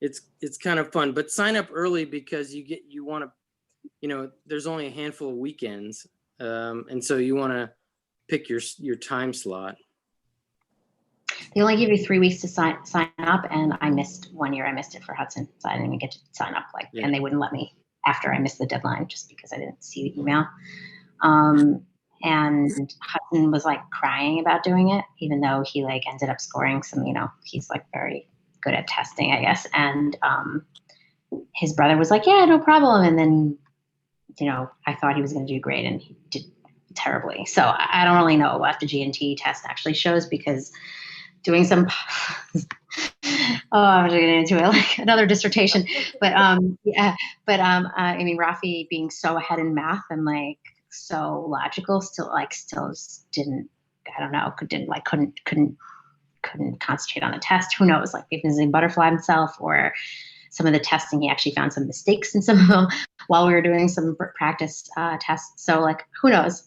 It's kind of fun. But sign up early because you want to. There's only a handful of weekends, and so you want to pick your time slot. They only give you 3 weeks to sign up, and I missed 1 year. I missed it for Hudson, so I didn't even get to sign up. And they wouldn't let me after I missed the deadline just because I didn't see the email. And Hudson was like crying about doing it, even though he like ended up scoring some. He's like very good at testing, I guess. And his brother was like, "Yeah, no problem." And then, I thought he was going to do great, and he did terribly. So I don't really know what the G&T test actually shows, because doing some I'm going to get into it like another dissertation, but I mean, Rafi being so ahead in math and like so logical still just didn't, I don't know, couldn't concentrate on the test. Who knows, like if he's a butterfly himself, or some of the testing, he actually found some mistakes in some of them while we were doing some practice tests. So like, who knows?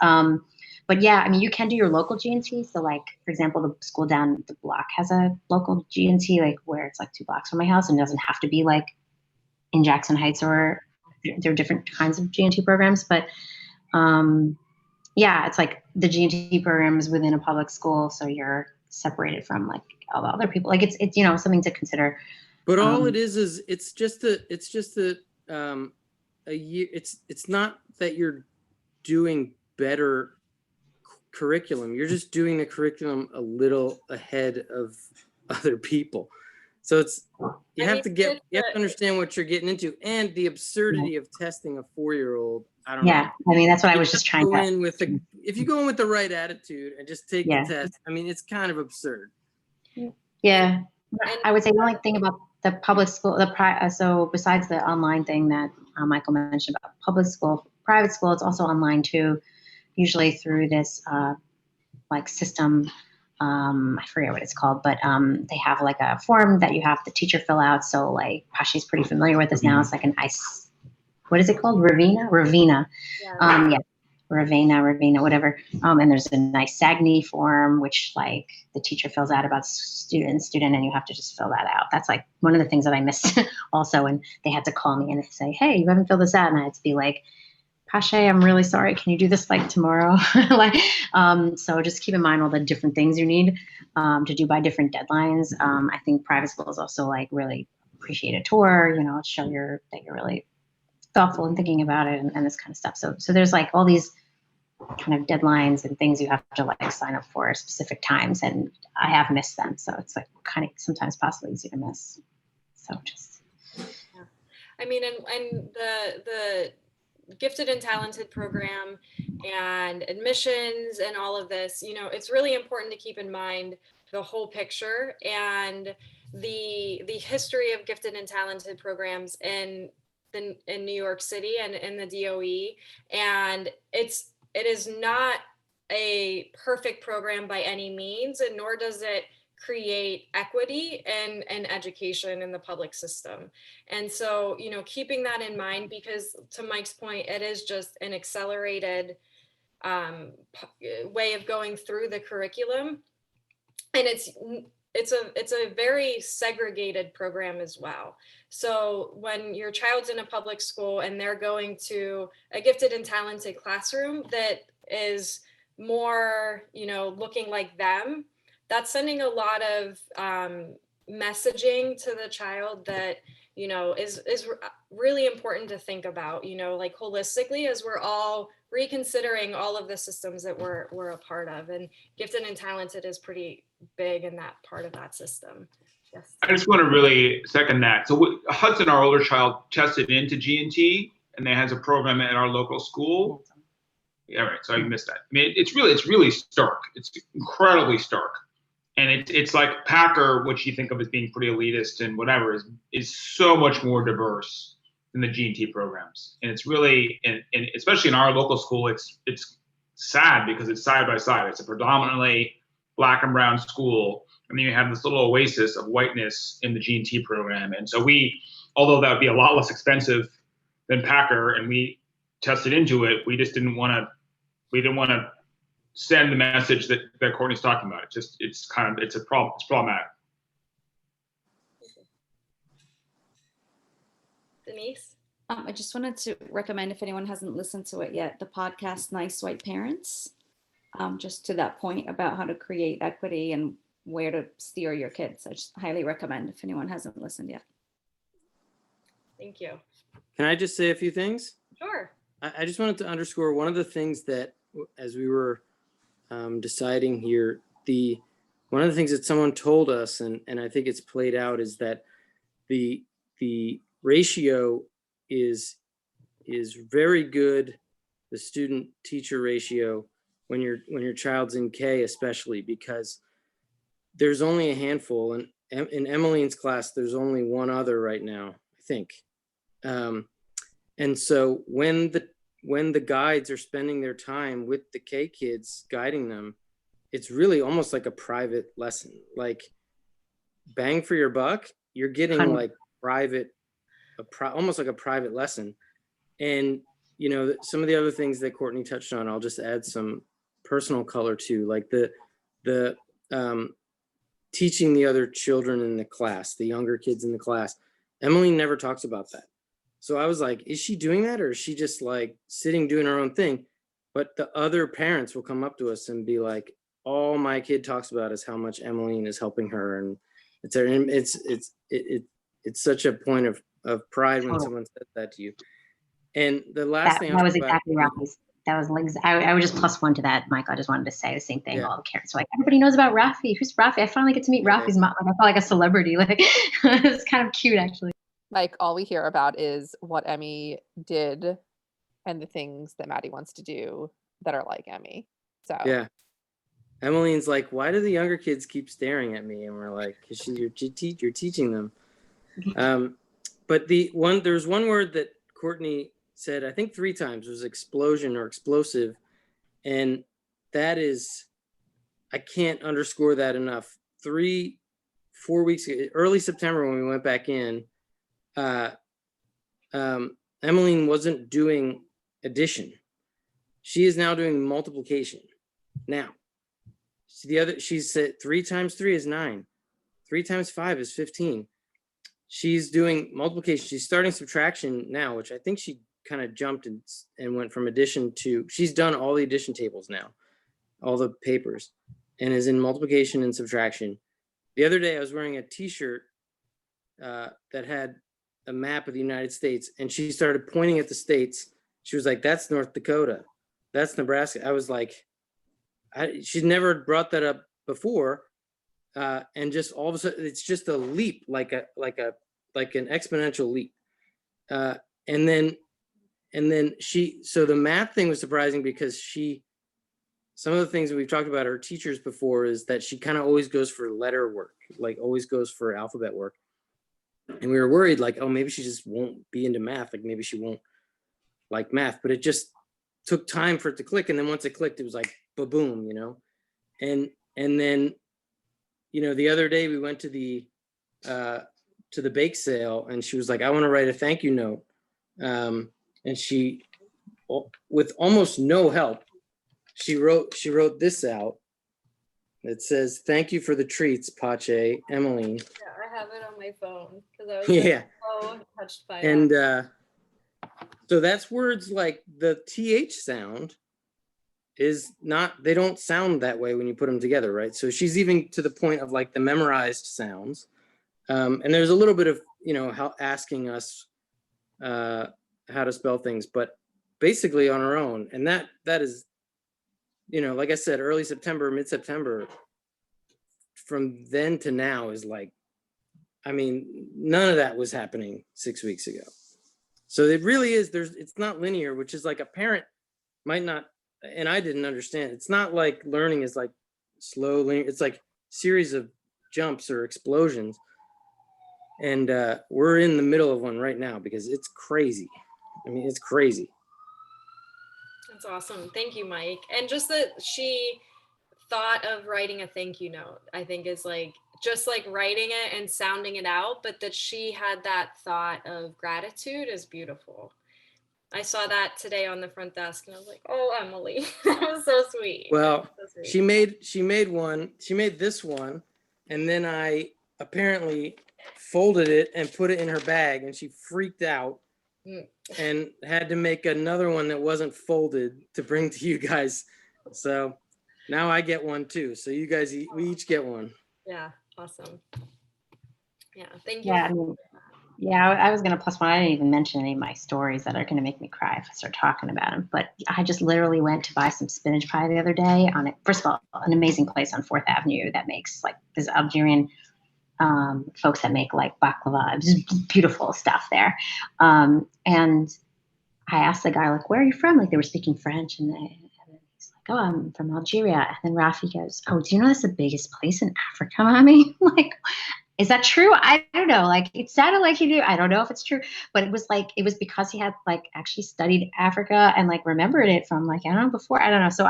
But yeah, I mean, you can do your local G&T. So like, for example, the school down the block has a local G&T, like where it's like 2 blocks from my house, and it doesn't have to be like in Jackson Heights, or there are different kinds of G&T programs. But yeah, it's like the G&T program is within a public school, so you're separated from like all the other people. Like it's something to consider. But all it is it's just a year. It's not that you're doing better curriculum. You're just doing the curriculum a little ahead of other people. So you have to understand what you're getting into, and the absurdity of testing a 4-year-old. I don't know. Yeah, I mean, that's what I was just trying to. If you go in with the right attitude and just take the test, I mean, it's kind of absurd. Yeah, I would say the only thing about the public school, so besides the online thing that Michael mentioned about public school, private school, it's also online too, usually through this like system. I forget what it's called, but they have like a form that you have the teacher fill out. So like Pashi's pretty familiar with this now. It's like an what is it called? Ravina. Yeah. Ravina, whatever. And there's a nice SAGNY form, which like the teacher fills out about student, and you have to just fill that out. That's like one of the things that I missed also. And they had to call me and say, "Hey, you haven't filled this out." And I had to be like, "Pashe, I'm really sorry. Can you do this like tomorrow?" So just keep in mind all the different things you need to do by different deadlines. I think private schools also like really appreciate a tour, show that you're really thoughtful and thinking about it, and this kind of stuff. So there's like all these kind of deadlines and things you have to like sign up for specific times, and I have missed them. So it's like kind of sometimes possibly easy to miss. So just. Yeah. I mean, and the gifted and talented program and admissions and all of this, it's really important to keep in mind the whole picture and the history of gifted and talented programs in New York City and in the DOE. And it is not a perfect program by any means, and nor does it create equity and education in the public system. And so, keeping that in mind, because to Mike's point, it is just an accelerated way of going through the curriculum. And it's a very segregated program as well. So when your child's in a public school and they're going to a gifted and talented classroom that is more, looking like them, that's sending a lot of messaging to the child that, is really important to think about, like holistically, as we're all reconsidering all of the systems that we're a part of. And gifted and talented is pretty big in that part of that system. Yes. I just want to really second that. So Hudson, our older child, tested into G&T, and they has a program at our local school. Yeah, right. So I missed that. I mean, it's really stark. It's incredibly stark. And it's like Packer, which you think of as being pretty elitist and whatever, is so much more diverse than the G&T programs. And it's really, and especially in our local school, it's sad because it's side by side. It's a predominantly Black and brown school, and then you have this little oasis of whiteness in the G&T program. And so although that would be a lot less expensive than Packer, and we tested into it, we didn't want to send the message that Courtney's talking about. It's a problem. It's problematic. Denise? I just wanted to recommend, if anyone hasn't listened to it yet, the podcast Nice White Parents, just to that point about how to create equity and where to steer your kids. I just highly recommend if anyone hasn't listened yet. Thank you. Can I just say a few things? Sure. I just wanted to underscore one of the things that, as we were deciding here, one of the things that someone told us, and I think it's played out, is that the ratio is very good, the student teacher ratio, when your child's in K, especially because there's only a handful, and in Emmeline's class there's only one other right now, I think. And so when the guides are spending their time with the K kids guiding them, it's really almost like a private lesson. Like, bang for your buck, you're getting like almost like a private lesson. And you know, some of the other things that Courtney touched on, I'll just add some personal color to, like the teaching the other children in the class, the younger kids in the class. Emily never talks about that. So I was like, is she doing that, or is she just like sitting doing her own thing? But the other parents will come up to us and be like, all my kid talks about is how much Emmeline is helping her. And it's such a point of pride when someone says that to you. And the last thing that was exactly Rafi's. That was I would just plus one to that, Michael. I just wanted to say the same thing. Yeah. All the parents were like, everybody knows about Rafi. Who's Rafi? I finally get to meet Rafi's mom. Like, I felt like a celebrity. Like, it's kind of cute, actually. Like, all we hear about is what Emmy did and the things that Maddie wants to do that are like Emmy. So yeah, Emmeline's like, why do the younger kids keep staring at me? And we're like, because you're teaching them. But there's one word that Courtney said, I think 3 times, was explosion or explosive. And that is, I can't underscore that enough. 3-4 weeks ago, early September, when we went back in, Emmeline wasn't doing addition. She is now doing multiplication. Now, she said 3 times 3 is 9. 3 times 5 is 15. She's doing multiplication. She's starting subtraction now, which I think she kind of jumped and went from addition to, she's done all the addition tables now, all the papers, and is in multiplication and subtraction. The other day I was wearing a t-shirt that had a map of the United States, and she started pointing at the states. She was like, that's North Dakota, that's Nebraska. I was like, she'd never brought that up before. And just all of a sudden, it's just a leap, like an exponential leap. And then so the math thing was surprising because some of the things that we've talked about her teachers before is that she kind of always goes for letter work, like always goes for alphabet work. And we were worried, like, oh, maybe she just won't be into math. Like, maybe she won't like math, but it just took time for it to click. And then once it clicked, it was like, ba-boom, you know? And then, you know, the other day we went to the bake sale, and she was like, I want to write a thank you note. And she, with almost no help, she wrote this out. It says, thank you for the treats, Pache, Emmeline. Yeah, I have it on my phone because I was so touched by and, that. So that's words like the TH sound is not, they don't sound that way when you put them together, right? So she's even to the point of like the memorized sounds. And there's a little bit of, you know, how asking us how to spell things, but basically on her own. And that is, you know, like I said, early September, mid-September, from then to now is like, I mean, none of that was happening 6 weeks ago. So it really is, it's not linear, which is like a parent might not, and I didn't understand. It's not like learning is like slow linear. It's like series of jumps or explosions. And we're in the middle of one right now because it's crazy. I mean, it's crazy. That's awesome. Thank you, Mike. And just that she thought of writing a thank you note, I think is like, just like writing it and sounding it out, but that she had that thought of gratitude is beautiful. I saw that today on the front desk and I was like, oh, Emily, that was so sweet. Well, so sweet. she made this one, and then I apparently folded it and put it in her bag, and she freaked out and had to make another one that wasn't folded to bring to you guys. So now I get one too. So you guys, we each get one. Yeah, awesome. Yeah, thank you. Yeah, I mean, yeah, I was going to plus one. I didn't even mention any of my stories that are going to make me cry if I start talking about them. But I just literally went to buy some spinach pie the other day on it. First of all, an amazing place on 4th Avenue that makes like this Algerian folks that make like baklava, just beautiful stuff there. And I asked the guy, like, where are you from? Like they were speaking French and he's like, oh, I'm from Algeria. And then Rafi goes, oh, do you know that's the biggest place in Africa, mommy? I'm like, is that true? I don't know. Like it sounded like he knew. I don't know if it's true, but it was because he had like actually studied Africa and like remembered it from like, I don't know, before. I don't know. So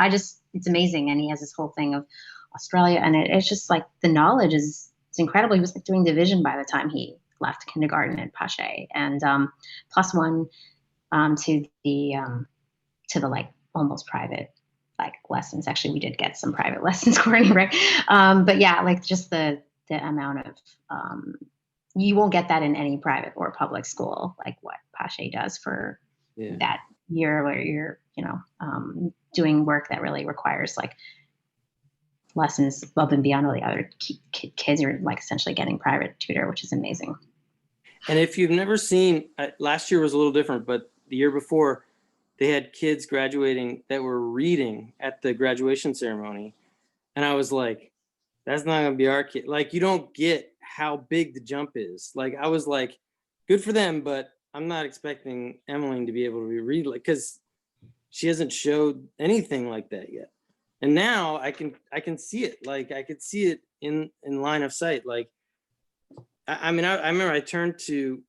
it's amazing. And he has this whole thing of Australia and it's just like the knowledge it's incredible. He was like doing division by the time he left kindergarten at Pache and plus one to the like almost private like lessons. Actually, we did get some private lessons, Courtney, right? But yeah, like just the amount of you won't get that in any private or public school, like what Pache does for that year where you're, doing work that really requires like lessons above and beyond all the other kids. You're like essentially getting private tutor, which is amazing. And if you've never seen, last year was a little different, but the year before, they had kids graduating that were reading at the graduation ceremony. And I was like, that's not going to be our kid. Like, you don't get how big the jump is. Like, I was like, good for them, but I'm not expecting Emmeline to be able to read, like, because she hasn't showed anything like that yet. And now I can see it. Like, I could see it in line of sight. Like, I mean, I remember I turned to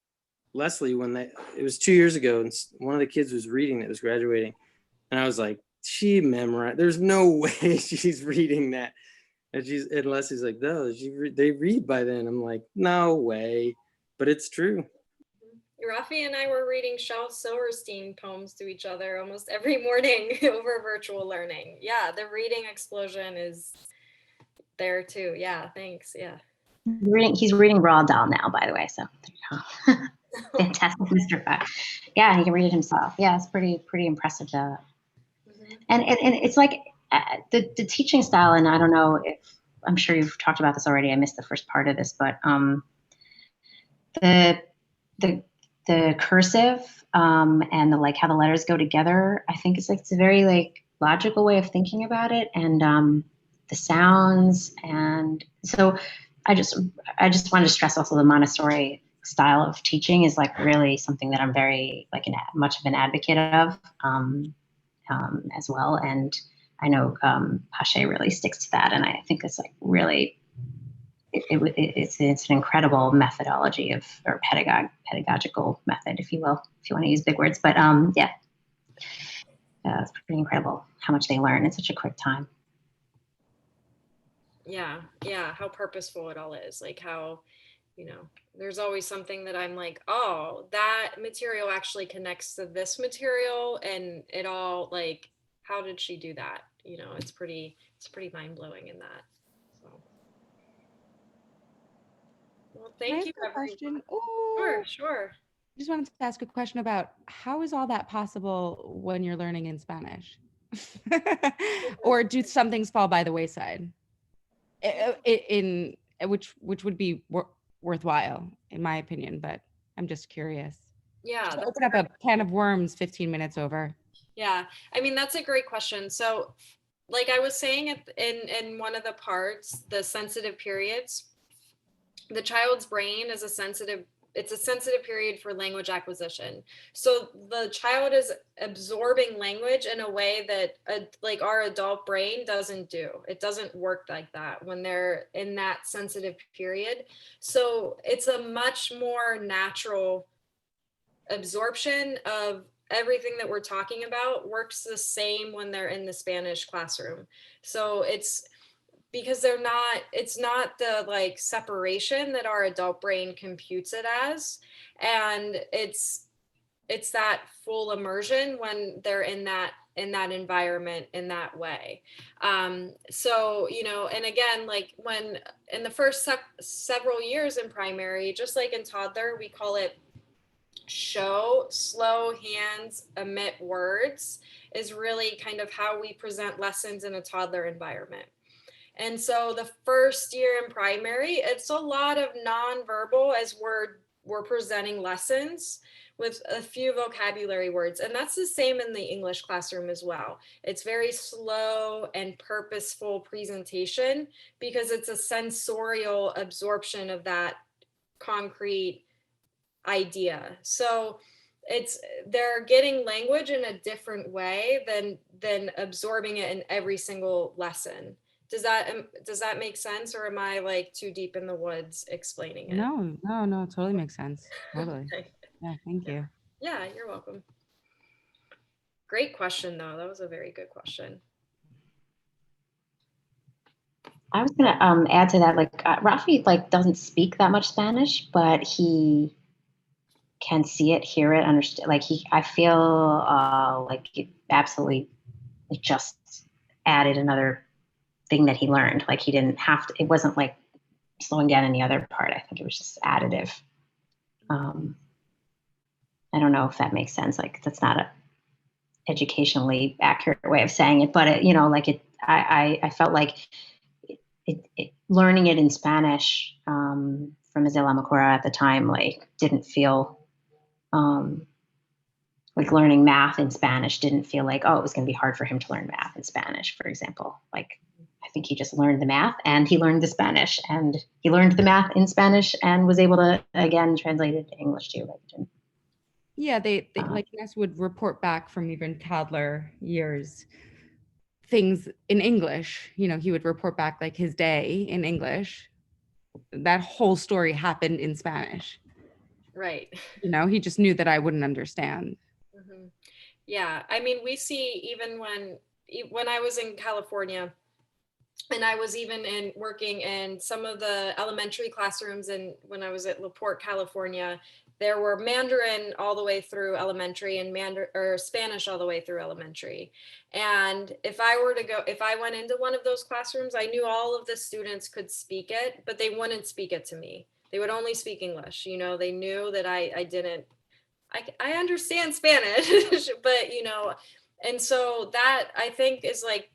Leslie when it was 2 years ago, and one of the kids was reading that was graduating, and I was like, she memorized. There's no way she's reading that. And Leslie's like, no, they read by then. I'm like, no way, but it's true. Rafi and I were reading Shel Silverstein poems to each other almost every morning over virtual learning. Yeah, the reading explosion is there too. Yeah, thanks. Yeah. He's reading Roald Dahl now, by the way. So fantastic, Mr. Fox. Yeah, he can read it himself. Yeah, it's pretty impressive. And it's like the teaching style. And I don't know if I'm sure you've talked about this already. I missed the first part of this, but the cursive and the like how the letters go together. I think it's a very like logical way of thinking about it, and the sounds. And so I just wanted to stress also the Montessori style of teaching is like really something that I'm very like much of an advocate of as well. And I know Pache really sticks to that, and I think it's like really it's an incredible methodology or pedagogical method, if you will, if you want to use big words. But it's pretty incredible how much they learn in such a quick time. Yeah, how purposeful it all is. Like how, there's always something that I'm like, oh, that material actually connects to this material, and it all like, how did she do that? It's pretty mind blowing in that. So, well, thank you, everyone. Sure. I just wanted to ask a question about how is all that possible when you're learning in Spanish? Or do some things fall by the wayside? In which would be worthwhile, in my opinion, but I'm just curious. Yeah. Just open up a can of worms 15 minutes over. Yeah. I mean, that's a great question. So like I was saying in one of the parts, the sensitive periods, the child's brain is it's a sensitive period for language acquisition. So the child is absorbing language in a way that like our adult brain doesn't do. It doesn't work like that when they're in that sensitive period. So it's a much more natural absorption of everything that we're talking about. Works the same when they're in the Spanish classroom. So it's because it's not the like separation that our adult brain computes it as, and it's that full immersion when they're in that environment in that way. So and again, like when in the first several years in primary, just like in toddler, we call it show, slow hands, emit words, is really kind of how we present lessons in a toddler environment. And so the first year in primary, it's a lot of nonverbal as we're presenting lessons with a few vocabulary words. And that's the same in the English classroom as well. It's very slow and purposeful presentation because it's a sensorial absorption of that concrete idea. So they're getting language in a different way than absorbing it in every single lesson. Does that make sense, or am I like too deep in the woods explaining it? No, it totally makes sense. Totally. Yeah, thank you. Yeah, you're welcome. Great question though. That was a very good question. I was gonna add to that, like Rafi like doesn't speak that much Spanish, but he can see it, hear it, understand. Like I feel like it just added another thing that he learned. Like he didn't have to. It wasn't like slowing down any other part. I think it was just additive. I don't know if that makes sense. Like that's not a educationally accurate way of saying it, but I felt like learning it in Spanish from Azela Macora at the time, like didn't feel like learning math in Spanish didn't feel like, oh, it was going to be hard for him to learn math in Spanish, for example. Like I think he just learned the math and he learned the Spanish, and he learned the math in Spanish and was able to again translate it to English too. Yeah, they like Ness would report back from even toddler years things in English. You know, he would report back like his day in English. That whole story happened in Spanish. Right. You know, he just knew that I wouldn't understand. Mm-hmm. Yeah, I mean, we see even when I was in California, and I was even working in some of the elementary classrooms, and when I was at LaPorte, California, there were Mandarin all the way through elementary and Spanish all the way through elementary. And if I went into one of those classrooms, I knew all of the students could speak it, but they wouldn't speak it to me. They would only speak English. You know, they knew that I understand Spanish, but and so that I think is like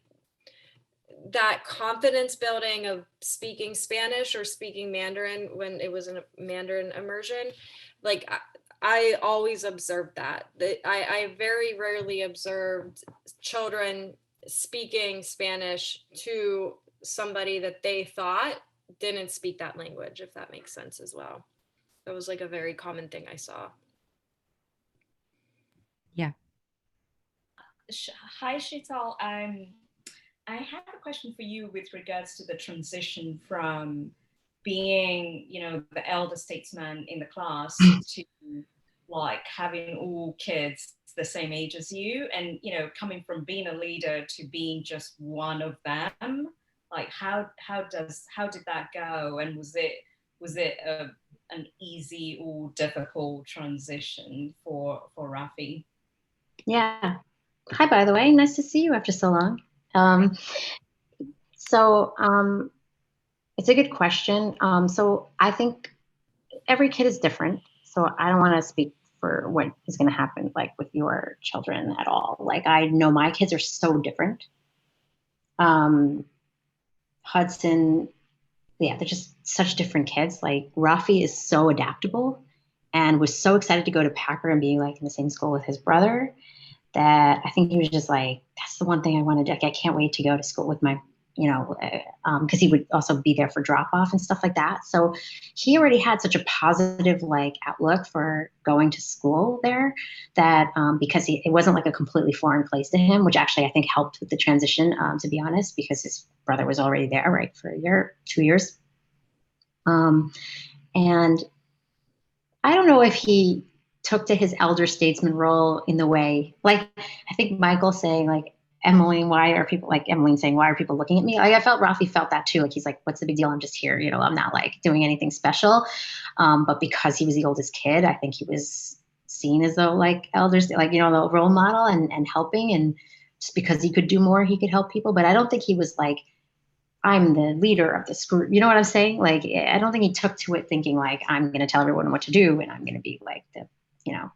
that confidence building of speaking Spanish or speaking Mandarin when it was a Mandarin immersion. Like I always observed that. I very rarely observed children speaking Spanish to somebody that they thought didn't speak that language, if that makes sense as well. That was like a very common thing I saw. Yeah. Hi, Sheetal. I have a question for you with regards to the transition from being, the elder statesman in the class to like having all kids the same age as you, and coming from being a leader to being just one of them. Like how did that go, and was it an easy or difficult transition for Rafi? Yeah. Hi, by the way, nice to see you after so long. It's a good question. So I think every kid is different. So I don't want to speak for what is going to happen like with your children at all. Like I know my kids are so different. Hudson, yeah, they're just such different kids. Like Rafi is so adaptable and was so excited to go to Packer and being like in the same school with his brother that I think he was just like, that's the one thing I want to do. Like, I can't wait to go to school with my, because he would also be there for drop off and stuff like that. So he already had such a positive like outlook for going to school there that because it wasn't like a completely foreign place to him, which actually I think helped with the transition, to be honest, because his brother was already there, right, for a year, 2 years. And I don't know if he took to his elder statesman role in the way, like, I think Michael saying like, Emmeline, Emmeline saying, why are people looking at me? Like I felt Rafi felt that too. Like he's like, what's the big deal? I'm just here. I'm not like doing anything special. But because he was the oldest kid, I think he was seen as though like elders, like, the role model and helping. And just because he could do more, he could help people. But I don't think he was like, I'm the leader of this group. You know what I'm saying? Like, I don't think he took to it thinking like, I'm going to tell everyone what to do and I'm going to be like the,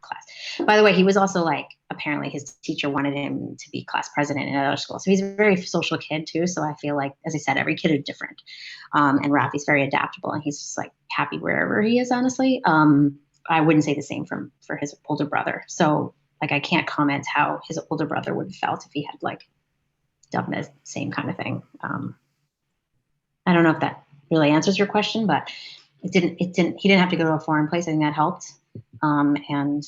class. By the way, he was also like, apparently his teacher wanted him to be class president in another school. So he's a very social kid too. So I feel like, as I said, every kid is different. And Rafi's very adaptable and he's just like happy wherever he is, honestly. I wouldn't say the same for his older brother. So like, I can't comment how his older brother would have felt if he had like done the same kind of thing. I don't know if that really answers your question, but he didn't have to go to a foreign place. I think that helped. And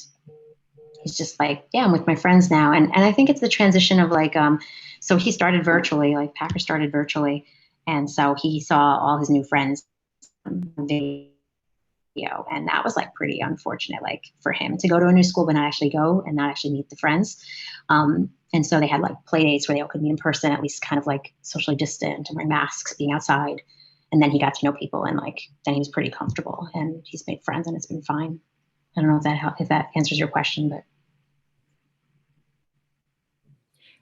he's just like, yeah, I'm with my friends now. And I think it's the transition of like, so he started virtually, like Packer started virtually. And so he saw all his new friends on video. And that was like pretty unfortunate, like for him to go to a new school, but not actually go and not actually meet the friends. And so they had like play dates where they all could meet in person, at least kind of like socially distant and wearing masks, being outside. And then he got to know people and like, then he was pretty comfortable and he's made friends and it's been fine. I don't know if that answers your question, but.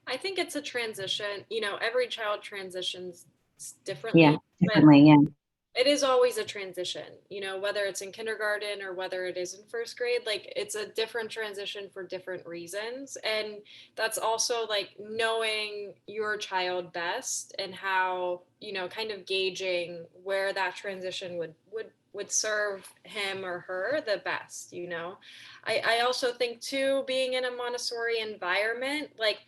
I think it's a transition. You know, every child transitions differently. Yeah, differently, yeah. It is always a transition, you know, whether it's in kindergarten or whether it is in first grade, like it's a different transition for different reasons. And that's also like knowing your child best and how, you know, kind of gauging where that transition would serve him or her the best, you know. I also think too, being in a Montessori environment, like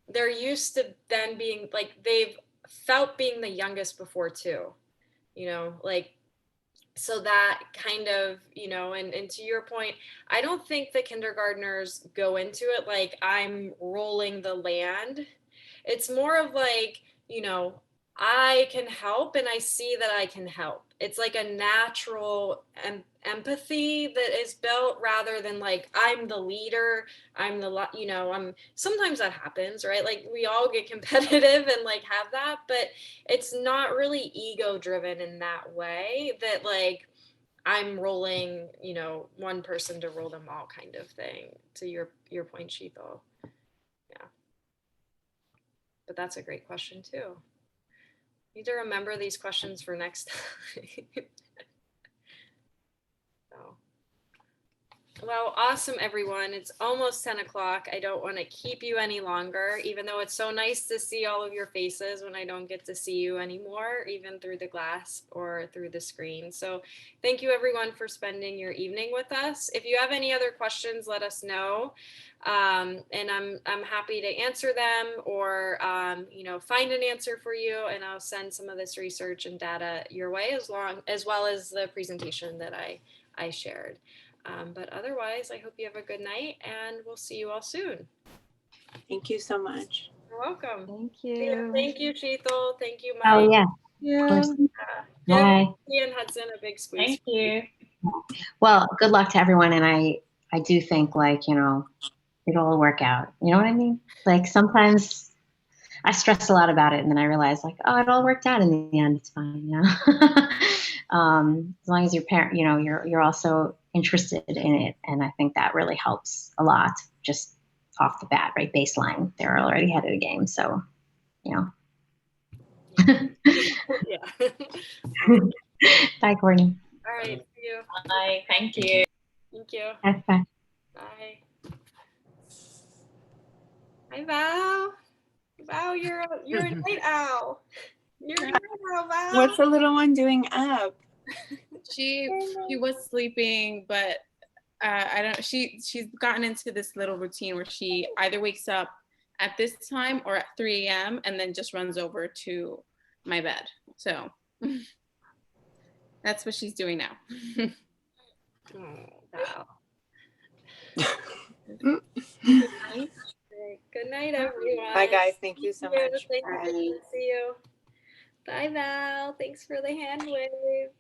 they're used to then being like, they've felt being the youngest before too. You know, like, so that kind of, you know, and to your point, I don't think the kindergartners go into it like I'm rolling the land. It's more of like, you know, I can help and I see that I can help. It's like a natural empathy that is built rather than like I'm the leader, I'm the, you know, sometimes that happens, right? Like we all get competitive and like have that, but it's not really ego driven in that way that like I'm rolling, you know, one person to roll them all kind of thing, to your point, Sheetal. Yeah. But that's a great question too. Need to remember these questions for next time. So. Well, awesome, everyone. It's almost 10 o'clock. I don't want to keep you any longer, even though it's so nice to see all of your faces when I don't get to see you anymore, even through the glass or through the screen. So thank you, everyone, for spending your evening with us. If you have any other questions, let us know. And I'm happy to answer them or, you know, find an answer for you. And I'll send some of this research and data your way as well as the presentation that I shared. But otherwise, I hope you have a good night and we'll see you all soon. Thank you so much. You're welcome. Thank you. Thank you, Sheetal. Thank you, Mike. Oh, yeah. Yeah. Of course. Bye. Bye. Ian Hudson, a big squeeze. Thank you. Well, good luck to everyone. And I do think like, you know, it'll all work out. You know what I mean? Like sometimes I stress a lot about it and then I realize like, oh, it all worked out in the end. It's fine. You know? As long as your parent, you know, you're also interested in it. And I think that really helps a lot just off the bat, right? Baseline, they're already ahead of the game. So, you know. Yeah. Bye, Courtney. All right. See you. Bye. Thank you. Thank you. Bye. Bye. Hi, Val. Val, you're a night owl. You're a night owl, Val. What's the little one doing up? She was sleeping, but I don't. She's gotten into this little routine where she either wakes up at this time or at 3 a.m. and then just runs over to my bed. So that's what she's doing now. Oh, Val. Good night. Good night, everyone. Bye, guys. Thank you so much. Thank you. See you. Bye, Val. Thanks for the hand wave.